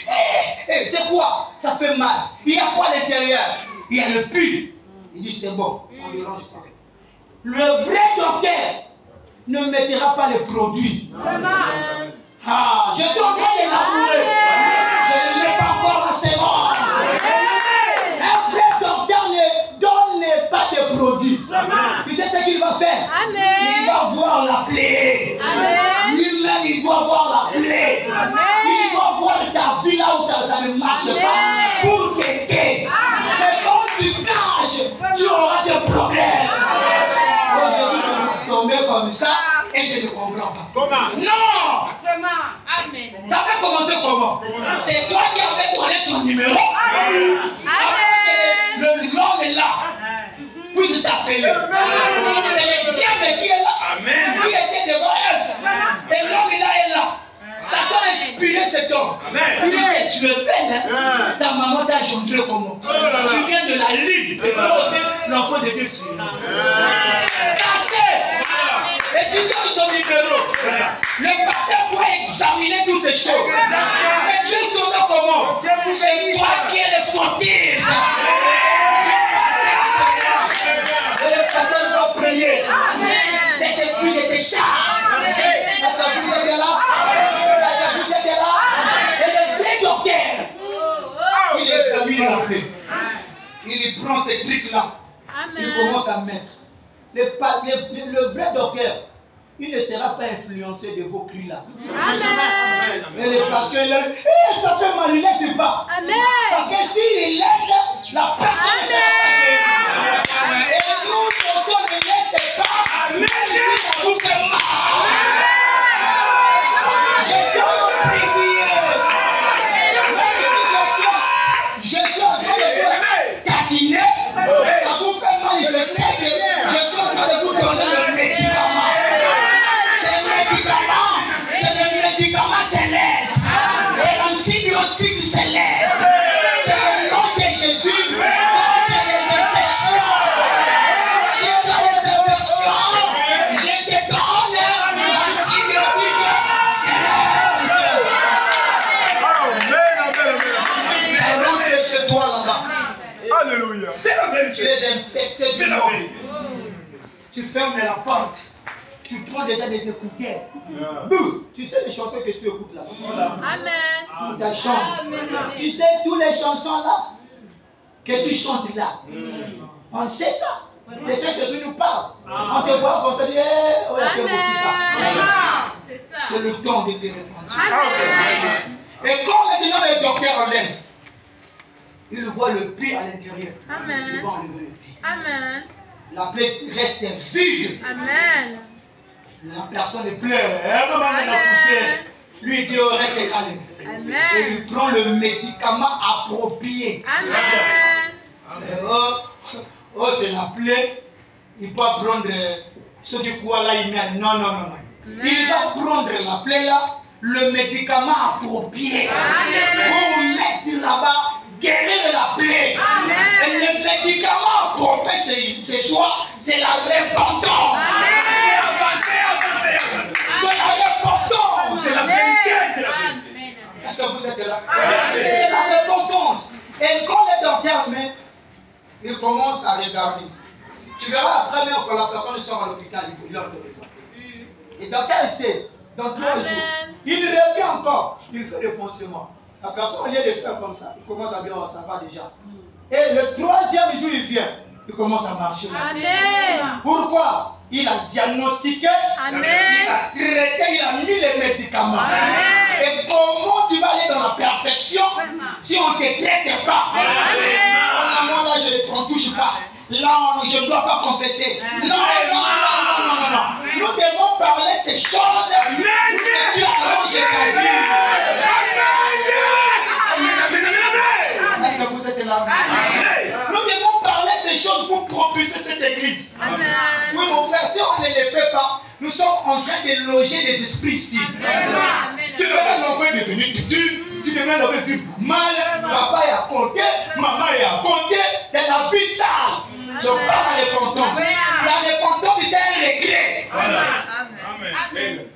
C'est quoi? Ça fait mal. Il y a quoi à l'intérieur? Il y a le pus. Il dit c'est bon, ça ne dérange pas. Le vrai docteur ne mettra pas les produits. Ah, je suis en train de labourer. Je ne mets pas encore la sémence. Un vrai docteur ne donne pas de produits. Tu sais ce qu'il va faire? Il va voir la plaie. Lui-même, il doit voir la plaie. Il doit voir ta vie là où ça ne marche pas pour t'aider. Mais quand tu caches, tu auras des problèmes. Oh, je suis tombé comme ça et je ne comprends pas. Comment? Non! Amen. Ça va commencer comment? C'est toi qui avais donné ton numéro. L'homme est là. Puisse t'appeler. C'est le diable qui est là. Amen. Qui était devant elle. Et l'homme est là. Satan a inspiré cet homme. Amen. Tu sais, tu es belle. Hein? Ta maman t'a engendré comment? Tu viens de la lune. Et toi aussi, l'enfant de Dieu, tu es. Cassé. Et tu donnes ton numéro. Le pasteur doit examiner toutes ces choses. Mais tu es tombé comment? C'est toi qui es le fautif. Et le pasteur doit prier. Cet esprit, je te charge. Est-ce que vous êtes là? Est-ce que vous êtes là? Et le vrai docteur, il examine la plaie. Il prend ces trucs-là. Il commence à mettre. Le vrai docteur, il ne sera pas influencé de vos cris là. Et le pasteur, il dit, ça fait mal, il ne laisse pas. Parce que s'il laisse, la personne ne sera pas guérie. Et nous aussi, on ne laisse pas, même si ça vous fait mal. Je dois prier. Même si je suis en train de vous taquiner, ça vous fait mal, je sais que je suis en train de vous donner le médicament. C'est le médicament céleste. Et l'antibiotique céleste. C'est le nom de Jésus contre les infections. Si tu as des infections, je te donne l'antibiotique céleste. Je rentre chez toi là-bas. Alléluia. C'est la Tu vérité. es infecté C'est du la nom. vérité. Tu fermes la porte. Tu prends déjà des écouteurs. Bouh, tu sais les chansons que tu écoutes là. Dans ta chambre. Tu sais toutes les chansons là que tu chantes là. On sait ça. Les Saint-Esprit nous parlent. On te voit comme ça, dit, oh, la paix aussi pas. C'est le temps de te repentir. Et quand maintenant le docteur enlève, il voit le pied à l'intérieur. Il va enlever le pied. La plaie reste vide. La personne pleure. Lui il dit oh, reste calme. Et il prend le médicament approprié. Oh, c'est la plaie. Il peut prendre ce du quoi là, il met. Non. Il va prendre la plaie là, le médicament approprié. Pour mettre là-bas guérir la plaie. Et le médicament pour empêcher ce soir, c'est la repentance. C'est la repentance. C'est la vérité, c'est la vérité. Est-ce que vous êtes là? C'est la repentance. Et quand les docteurs mettent, ils commencent à regarder. Tu verras la première fois la personne sort à l'hôpital, il leur téléphone. Et le docteur sait, dans 3 jours, il revient encore, il fait le pansement. La personne, au lieu de faire comme ça, il commence à dire, oh, ça va déjà. Et le 3e jour, il vient, il commence à marcher. Amen. Pourquoi? Il a diagnostiqué, Amen. il a traité, il a mis les médicaments. Amen. Et comment tu vas aller dans la perfection si on ne te traite pas? Amen. Moi là, je ne touche pas. Là, je ne dois pas confesser. Non. Nous devons parler ces choses pour que tu arranges ta vie. Est-ce que vous êtes là? Nous devons parler ces choses pour propulser cette église. Oui, mon frère, si on ne les fait pas, nous sommes en train de loger des esprits ici. Si l'enfant est devenu tutu, tu deviens l'enfant plus mal, papa est à compter, maman est à compter, et la vie sale. Je parle à la repentance. La repentance, c'est un regret.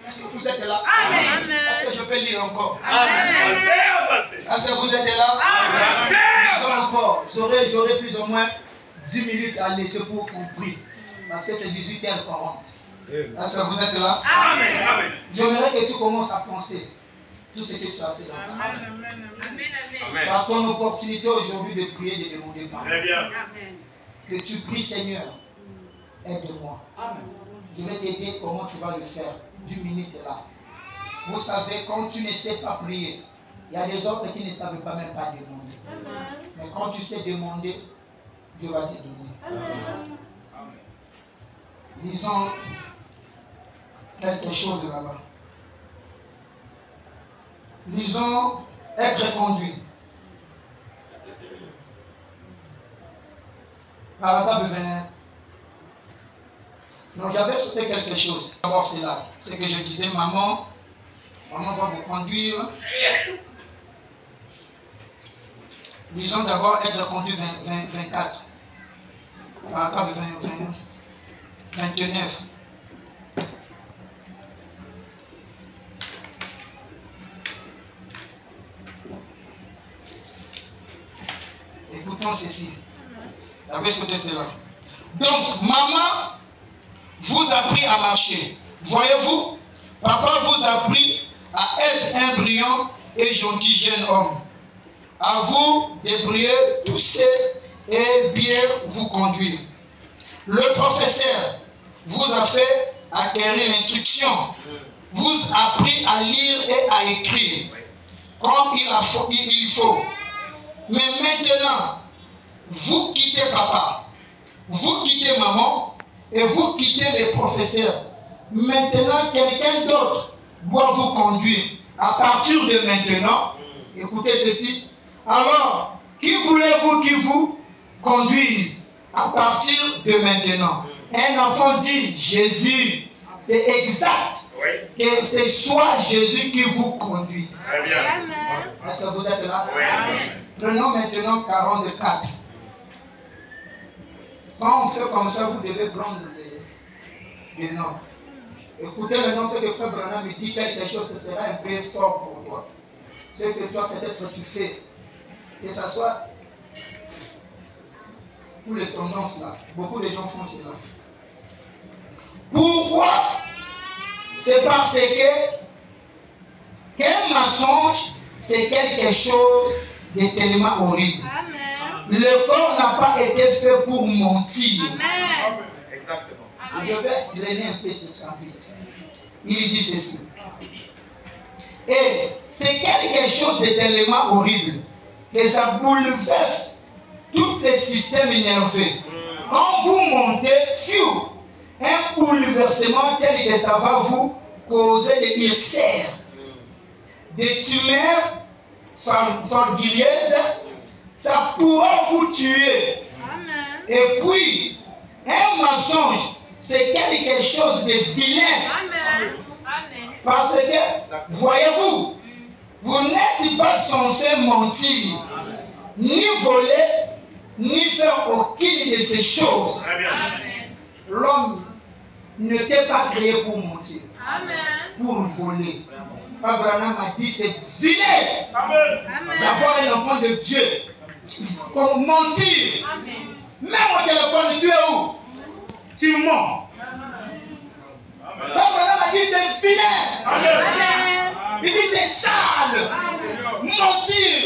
Est-ce que vous êtes là? Est-ce que je peux lire encore? Est-ce que vous êtes là? Disons encore, j'aurai plus ou moins 10 minutes à laisser pour qu'on prie. Parce que c'est 18h40. Est-ce que vous êtes là? J'aimerais que tu commences à penser tout ce que tu as fait dans ta vie. Tu as ton opportunité aujourd'hui de prier, de demander pardon. Que tu pries, Seigneur, aide-moi. Je vais t'aider comment tu vas le faire. 10 minutes là. Vous savez, quand tu ne sais pas prier, il y a des autres qui ne savent pas même pas demander. Mais quand tu sais demander, Dieu va te donner. Lisons quelque chose là-bas. Lisons être conduit. Paragraphe 21. Donc j'avais sauté quelque chose. D'abord c'est là. C'est que je disais, maman va vous conduire. Lisons d'abord être conduit 24. Paragraphe 29. Écoutons ceci. J'avais sauté cela. Donc, maman vous a appris à marcher. Voyez-vous, papa vous a appris à être un brillant et gentil jeune homme. À vous de briller, tousser et bien vous conduire. Le professeur vous a fait acquérir l'instruction, vous a appris à lire et à écrire comme il faut. Mais maintenant, vous quittez papa, vous quittez maman et vous quittez les professeurs. Maintenant, quelqu'un d'autre doit vous conduire. À partir de maintenant, écoutez ceci. Alors, qui voulez-vous qui vous conduise à partir de maintenant? Un enfant dit Jésus. C'est exact que ce soit Jésus qui vous conduise. Est-ce que vous êtes là? Prenons maintenant 44. Quand on fait comme ça, vous devez prendre les noms. Écoutez maintenant ce que Frère Branham me dit, quelque chose, ce sera un peu fort pour toi. Ce que toi peut-être tu fais, que ce soit pour les tendances là. Beaucoup de gens font cela. Pourquoi? C'est parce que qu'un mensonge, c'est quelque chose de tellement horrible. Amen. Le corps n'a pas été fait pour mentir. Amen. Exactement. Amen. Je vais drainer un peu cette chapitre. Il dit ceci. Et c'est quelque chose de tellement horrible que ça bouleverse tous les systèmes nerveux. Quand vous montez, un bouleversement tel que ça va vous causer des ulcères, des tumeurs farguilleuses, ça pourra vous tuer. Amen. Et puis, un mensonge, c'est quelque chose de vilain. Amen. Parce que, voyez-vous, vous n'êtes pas censé mentir. ni voler, ni faire aucune de ces choses. L'homme n'était pas créé pour mentir, pour voler. Abraham a dit c'est vilain d'avoir un enfant de Dieu comme mentir. Même au téléphone, tu es où? Tu mens. Abraham a dit c'est vilain. Il dit c'est sale. Mentir.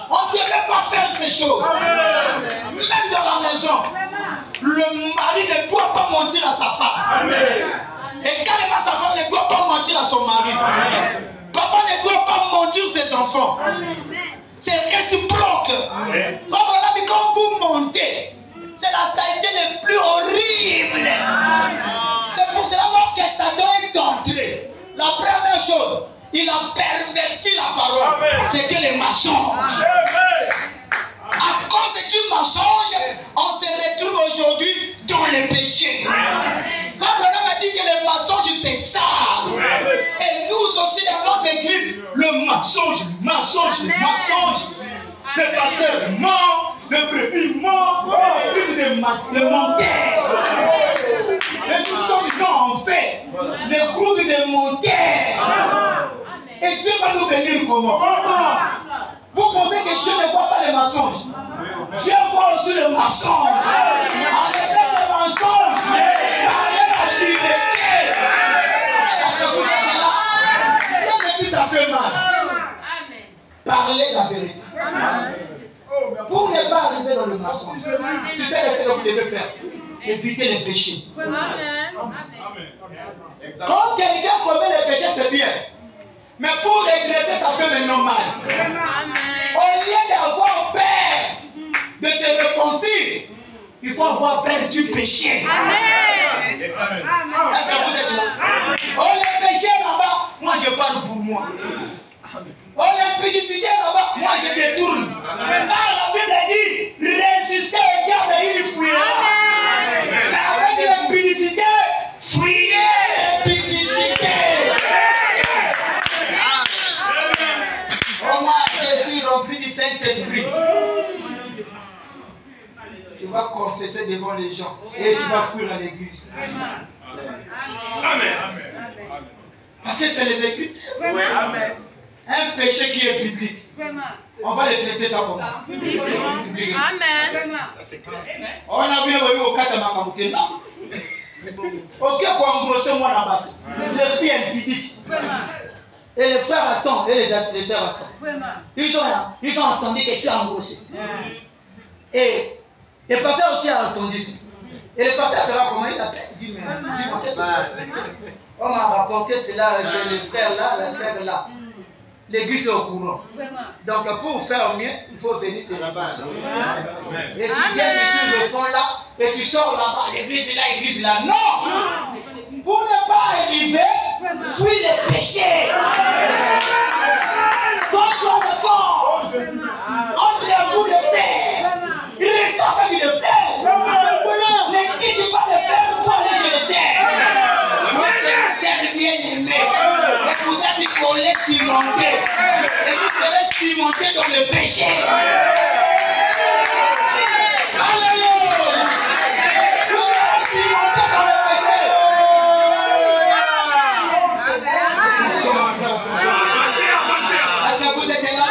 On ne devait pas faire ces choses. Même dans la maison, le mari ne doit pas mentir à sa femme. Et carrément sa femme ne doit pas mentir à son mari. Papa ne doit pas mentir à ses enfants. C'est réciproque. Quand vous mentez, c'est la saleté la plus horrible. C'est pour cela lorsque Satan est entré, la première chose, il a perverti la parole. C'était les mensonges. À cause du mensonge, on se retrouve aujourd'hui dans le péché. Abraham a dit que le mensonge c'est ça. Et nous aussi dans notre église, le mensonge. Le pasteur ment, le brebis ment, l'église de menteur. Et nous sommes gens en fait, le groupe de menteurs. Et Dieu va nous bénir comment? Vous pensez que Dieu ne voit pas les mensonges? Dieu voit aussi le mensonge. Enlevez ce mensonge. Parlez la vérité. Est-ce que vous êtes là? Même si ça fait mal. Parlez la vérité. Pour ne pas arriver dans le mensonge, tu sais ce que vous devez faire. Éviter les péchés. Quand quelqu'un commet les péchés, c'est bien. Mais pour régresser, ça fait maintenant mal. Au lieu d'avoir peur de se repentir, il faut avoir peur du péché. Est-ce que vous êtes là? Oh, les péchés là-bas, moi je parle pour moi. Oh, l'impudicité là-bas, moi je détourne. Car la Bible dit, résistez au diable et il fuira. Mais avec l'impudicité, fuyez l'impudicité. Oh, moi je suis rempli du Saint-Esprit. Tu vas confesser devant les gens et tu vas fuir à l'église. Amen. Parce que c'est les Écritures. Amen. Un péché qui est public, on va le traiter ça comme ça. Amen. On a vu au cas de Makamouté, non? Ok, pour engrosser moi là-bas. Les filles impudiques. Et les frères attendent, et les sœurs attendent. Ils ont entendu que tu as engrossé. Et le pasteur aussi a entendu ça. Et le pasteur sera comment il appelle? Il dit, mais dis-moi qu'est-ce que tu as fait? On m'a rapporté cela, j'ai les frères là, la sœur là. L'église est au courant. Donc pour faire mieux, il faut venir sur la base. Et tu viens et tu réponds là, et tu sors là-bas, l'église là, l'église là. Non! Pour ne pas arriver, fuis les péchés. Quand tu as le corps, entre vous de faire. Il reste avec le faire. Ne quitte pas de faire pour aller je le sais. Moi, c'est ma sœur bien-aimée. Et vous êtes collés, cimentés. Et vous serez cimentés dans le péché. Alléluia. Vous serez cimentés dans le péché. Est-ce que vous êtes là?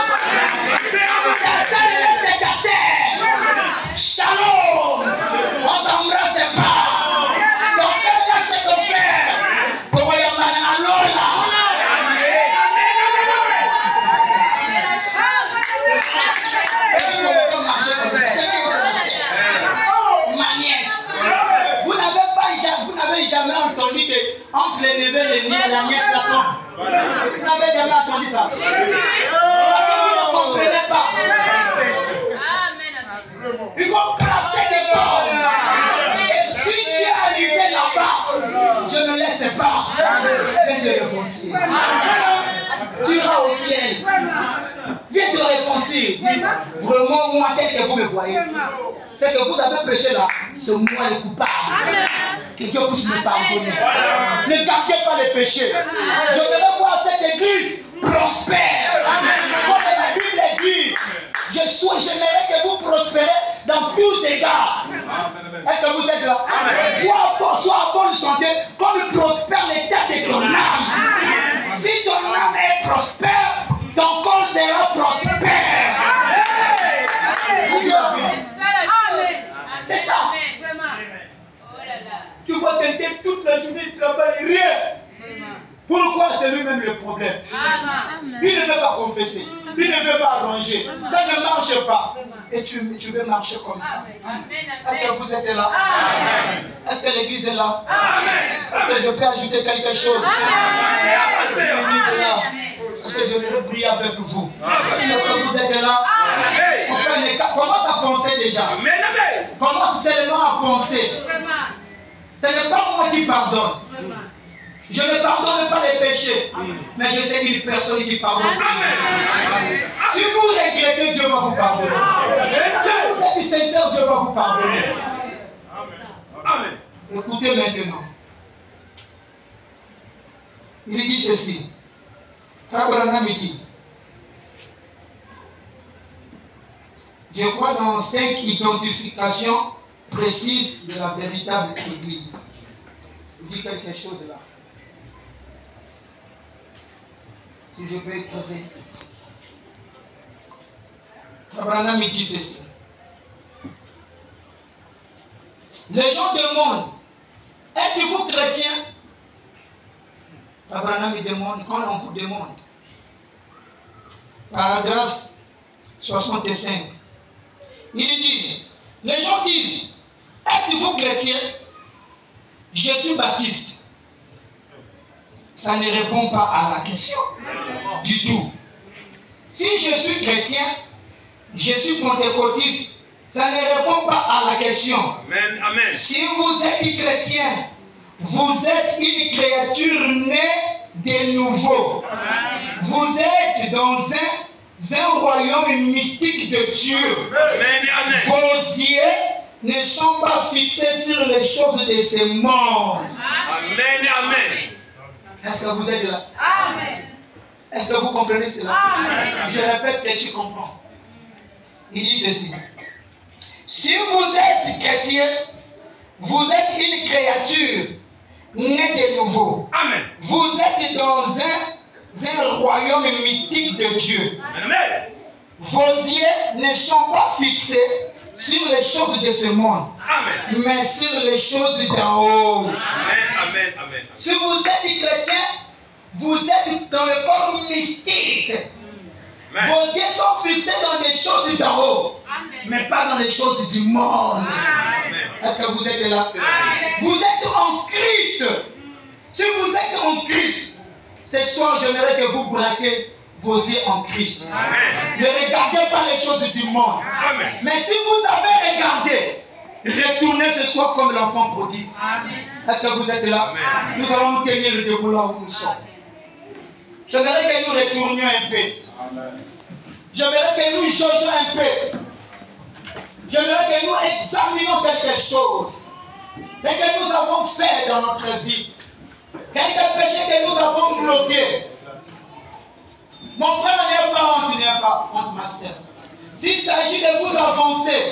Ta sœur reste ta sœur. Shalom. On s'embrasse pas. Ton frère reste ton frère. Pour y amener à l'Ola. Et puis commencez à marcher comme ça. C'est que vous savez. Ma nièce. Vous n'avez jamais entendu que entre les neveux et les nièces, la nièce l'attend. Vous n'avez jamais entendu ça. Parce que vous ne comprenez pas. Il faut placer des bornes. Et si tu es arrivé là-bas, je ne laisse pas. Viens te repentir. Tu iras au ciel. Viens te repentir. Dis vraiment, moi, tel que vous me voyez, c'est que vous avez péché là. C'est moi le coupable. Que Dieu puisse me pardonner. Ne gardez pas les péchés. Je veux voir cette église prospère. Comme la Bible dit. Je j'aimerais que vous prospérez dans tous égards. Est-ce que vous êtes là? Sois en bonne santé, comme prospère l'état de ton âme. Si ton âme est prospère, ton corps sera prospère. C'est ça. Tu vois quelqu'un toute la journée, il travaille rien. Pourquoi? C'est lui-même le problème. Il ne veut pas confesser. Il ne veut pas arranger. Ça ne marche pas. Et tu veux marcher comme ça. Est-ce que vous êtes là? Est-ce que l'église est là? Est-ce que je peux ajouter quelque chose? Est-ce que je vais prier avec vous? Est-ce que vous êtes là? Commence à penser déjà. Commence seulement à penser. Ce n'est pas moi qui pardonne. Je ne pardonne pas les péchés. Mais je sais une personne qui pardonne. Si vous regrettez, Dieu va vous pardonner. Si vous êtes sincère, Dieu va vous pardonner. Écoutez maintenant. Il dit ceci. Frère Branham dit, je crois dans 5 identifications précises de la véritable Église. Il dit quelque chose là. Si je peux trouver. Abraham dit ceci. Les gens demandent, êtes-vous chrétien? Abraham demande, quand on vous demande. Paragraphe 65. Il dit, les gens disent, êtes-vous chrétien? Je suis baptiste. Ça ne répond pas à la question du tout. Si je suis chrétien, je suis pentecôtiste, ça ne répond pas à la question. Amen. Amen. Si vous êtes chrétien, vous êtes une créature née de nouveau. Vous êtes dans un royaume mystique de Dieu. Amen. Amen. Vos yeux ne sont pas fixés sur les choses de ce monde. Amen. Amen. Est-ce que vous êtes là? Amen. Est-ce que vous comprenez cela? Amen. Je répète que tu comprends. Il dit ceci. Si vous êtes chrétien, vous êtes une créature née de nouveau. Amen. Vous êtes dans un royaume mystique de Dieu. Amen. Vos yeux ne sont pas fixés sur les choses de ce monde, Amen. mais sur les choses d'en haut. Amen. Amen. Amen. Si vous êtes chrétien, vous êtes dans le corps mystique. Amen. Vos yeux sont fixés dans les choses d'en haut, mais pas dans les choses du monde. Amen. Est-ce que vous êtes là? Amen. Vous êtes en Christ. Si vous êtes en Christ, ce soir, j'aimerais que vous braquez vos yeux en Christ. Amen. Ne regardez pas les choses du monde. Amen. Mais si vous avez regardé, retournez ce soir comme l'enfant prodigue. Est-ce que vous êtes là? Amen. Nous allons nous tenir debout là où nous sommes. J'aimerais que nous retournions un peu. J'aimerais que nous jaugions un peu. J'aimerais que nous examinions quelque chose. Ce que nous avons fait dans notre vie. Quelques péchés que nous avons bloqués. Mon frère n'est pas honte, n'est pas honte, ma soeur. S'il s'agit de vous avancer,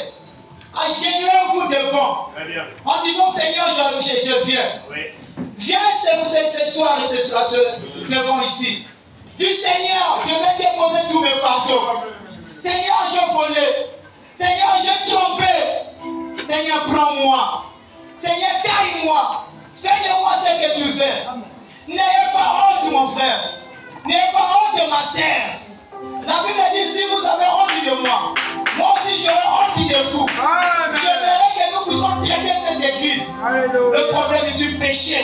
agenouillez-vous devant. En disant, Seigneur, je viens. Oui. Viens ce soir et ce soir devant ici. Dis, Seigneur, je vais déposer tous mes fardeaux. Seigneur, je volais. Seigneur, j'ai trompé. Seigneur, prends-moi. Seigneur, taille-moi. Fais de moi ce que tu veux. N'ayez pas honte, mon frère. N'ayez pas honte de ma sœur. La Bible dit, si vous avez honte de moi, moi aussi j'aurai honte de vous. J'aimerais que nous puissions traiter cette église. Le problème du péché.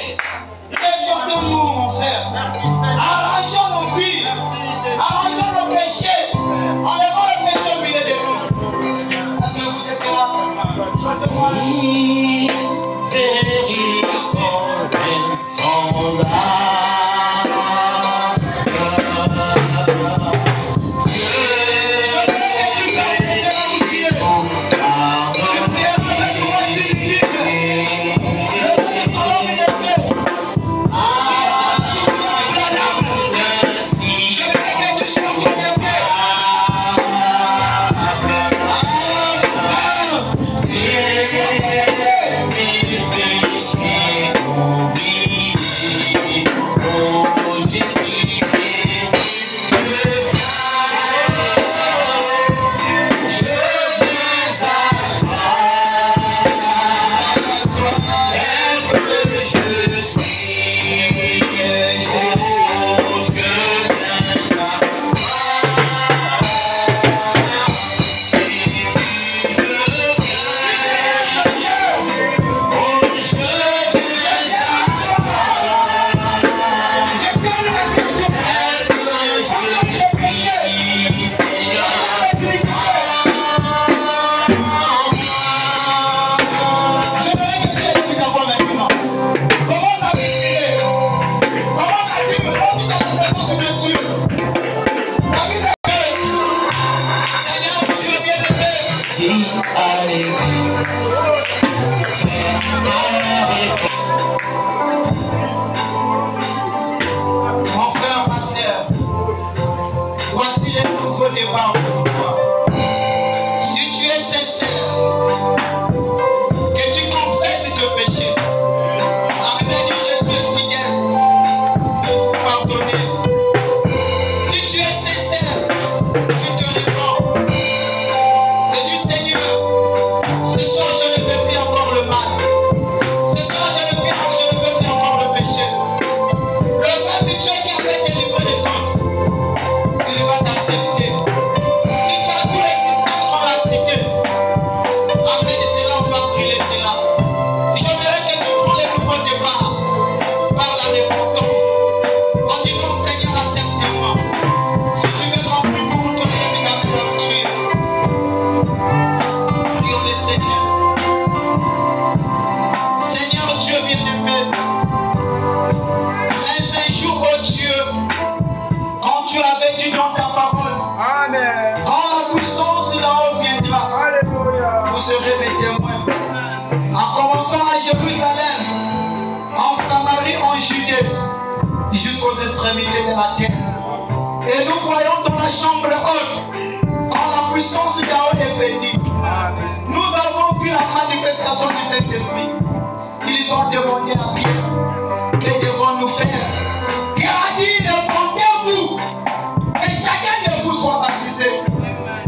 Réveillons-nous, mon frère. Arrangeons nos vies. Arrangeons nos péchés. Enlevons le péché au milieu de nous. Est-ce que vous êtes là? Chantez-moi. Judée jusqu'aux extrémités de la terre. Et nous voyons dans la chambre haute, quand la puissance d'Yahweh est venue, nous avons vu la manifestation du Saint-Esprit. Ils ont demandé à Pierre, que devons-nous faire? Pierre a dit, répondez-vous, que chacun de vous soit baptisé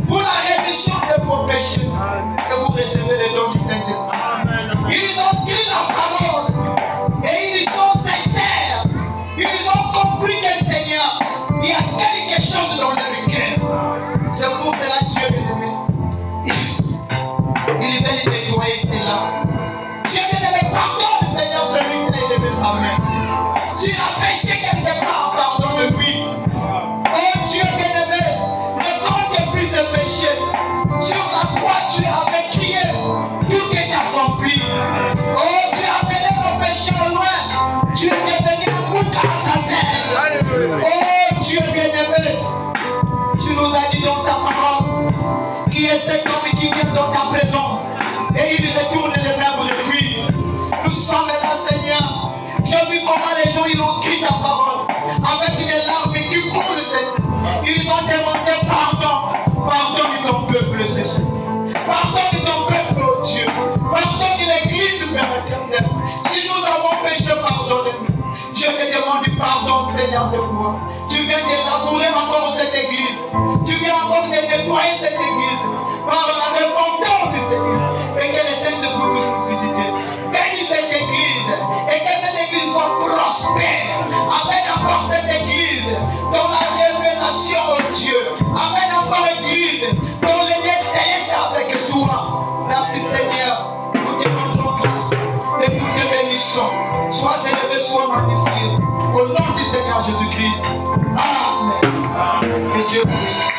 pour la rémission de vos péchés, et vous recevez le don du Saint-Esprit. Ils ont dit la parole, et ils sont sincères. Ils ont compris que Seigneur, il y a quelque chose dans leur cœur. C'est pour cela que Dieu est aimé. Il veut nettoyer cela. Dieu bien-aimé, pardonne, Seigneur, celui qui a élevé sa main. S'il a péché quelque part, pardonne-lui. Oh Dieu bien-aimé, ne compte plus ce péché. Sur la croix, tu avais crié. Tout est accompli. Oh, tu as mené le péché au loin. Tu es devenu un bouc à sa scène. Oh Dieu bien-aimé, tu nous as dit dans ta parole qui est cet homme qui vient dans ta présence et il retourne les mêmes brebis. Nous sommes là, Seigneur. J'ai vu comment les gens ils ont crié ta parole avec des larmes qui coulent, Seigneur. Ils ont demandé pardon. Pardonne ton peuple, Seigneur. Pardonne ton peuple, oh Dieu. Pardonne l'église, Père éternel. Si nous avons péché, pardonne-nous. Je te demande pardon, Seigneur, de moi. Tu viens d'élaborer encore cette église. Tu viens encore de nettoyer cette église par la repentance, Seigneur. Et que les saints de vous puissent nous visiter. Bénis cette église. Et que cette église soit prospère. Amène encore cette église dans la révélation, oh Dieu. Amène encore l'église dans les liens célestes avec toi. Merci, Seigneur. Nous te rendons grâce. Et nous te bénissons. Sois élevé, sois magnifié. Au nom du Seigneur Jésus-Christ. Amen. Que Dieu vous bénisse.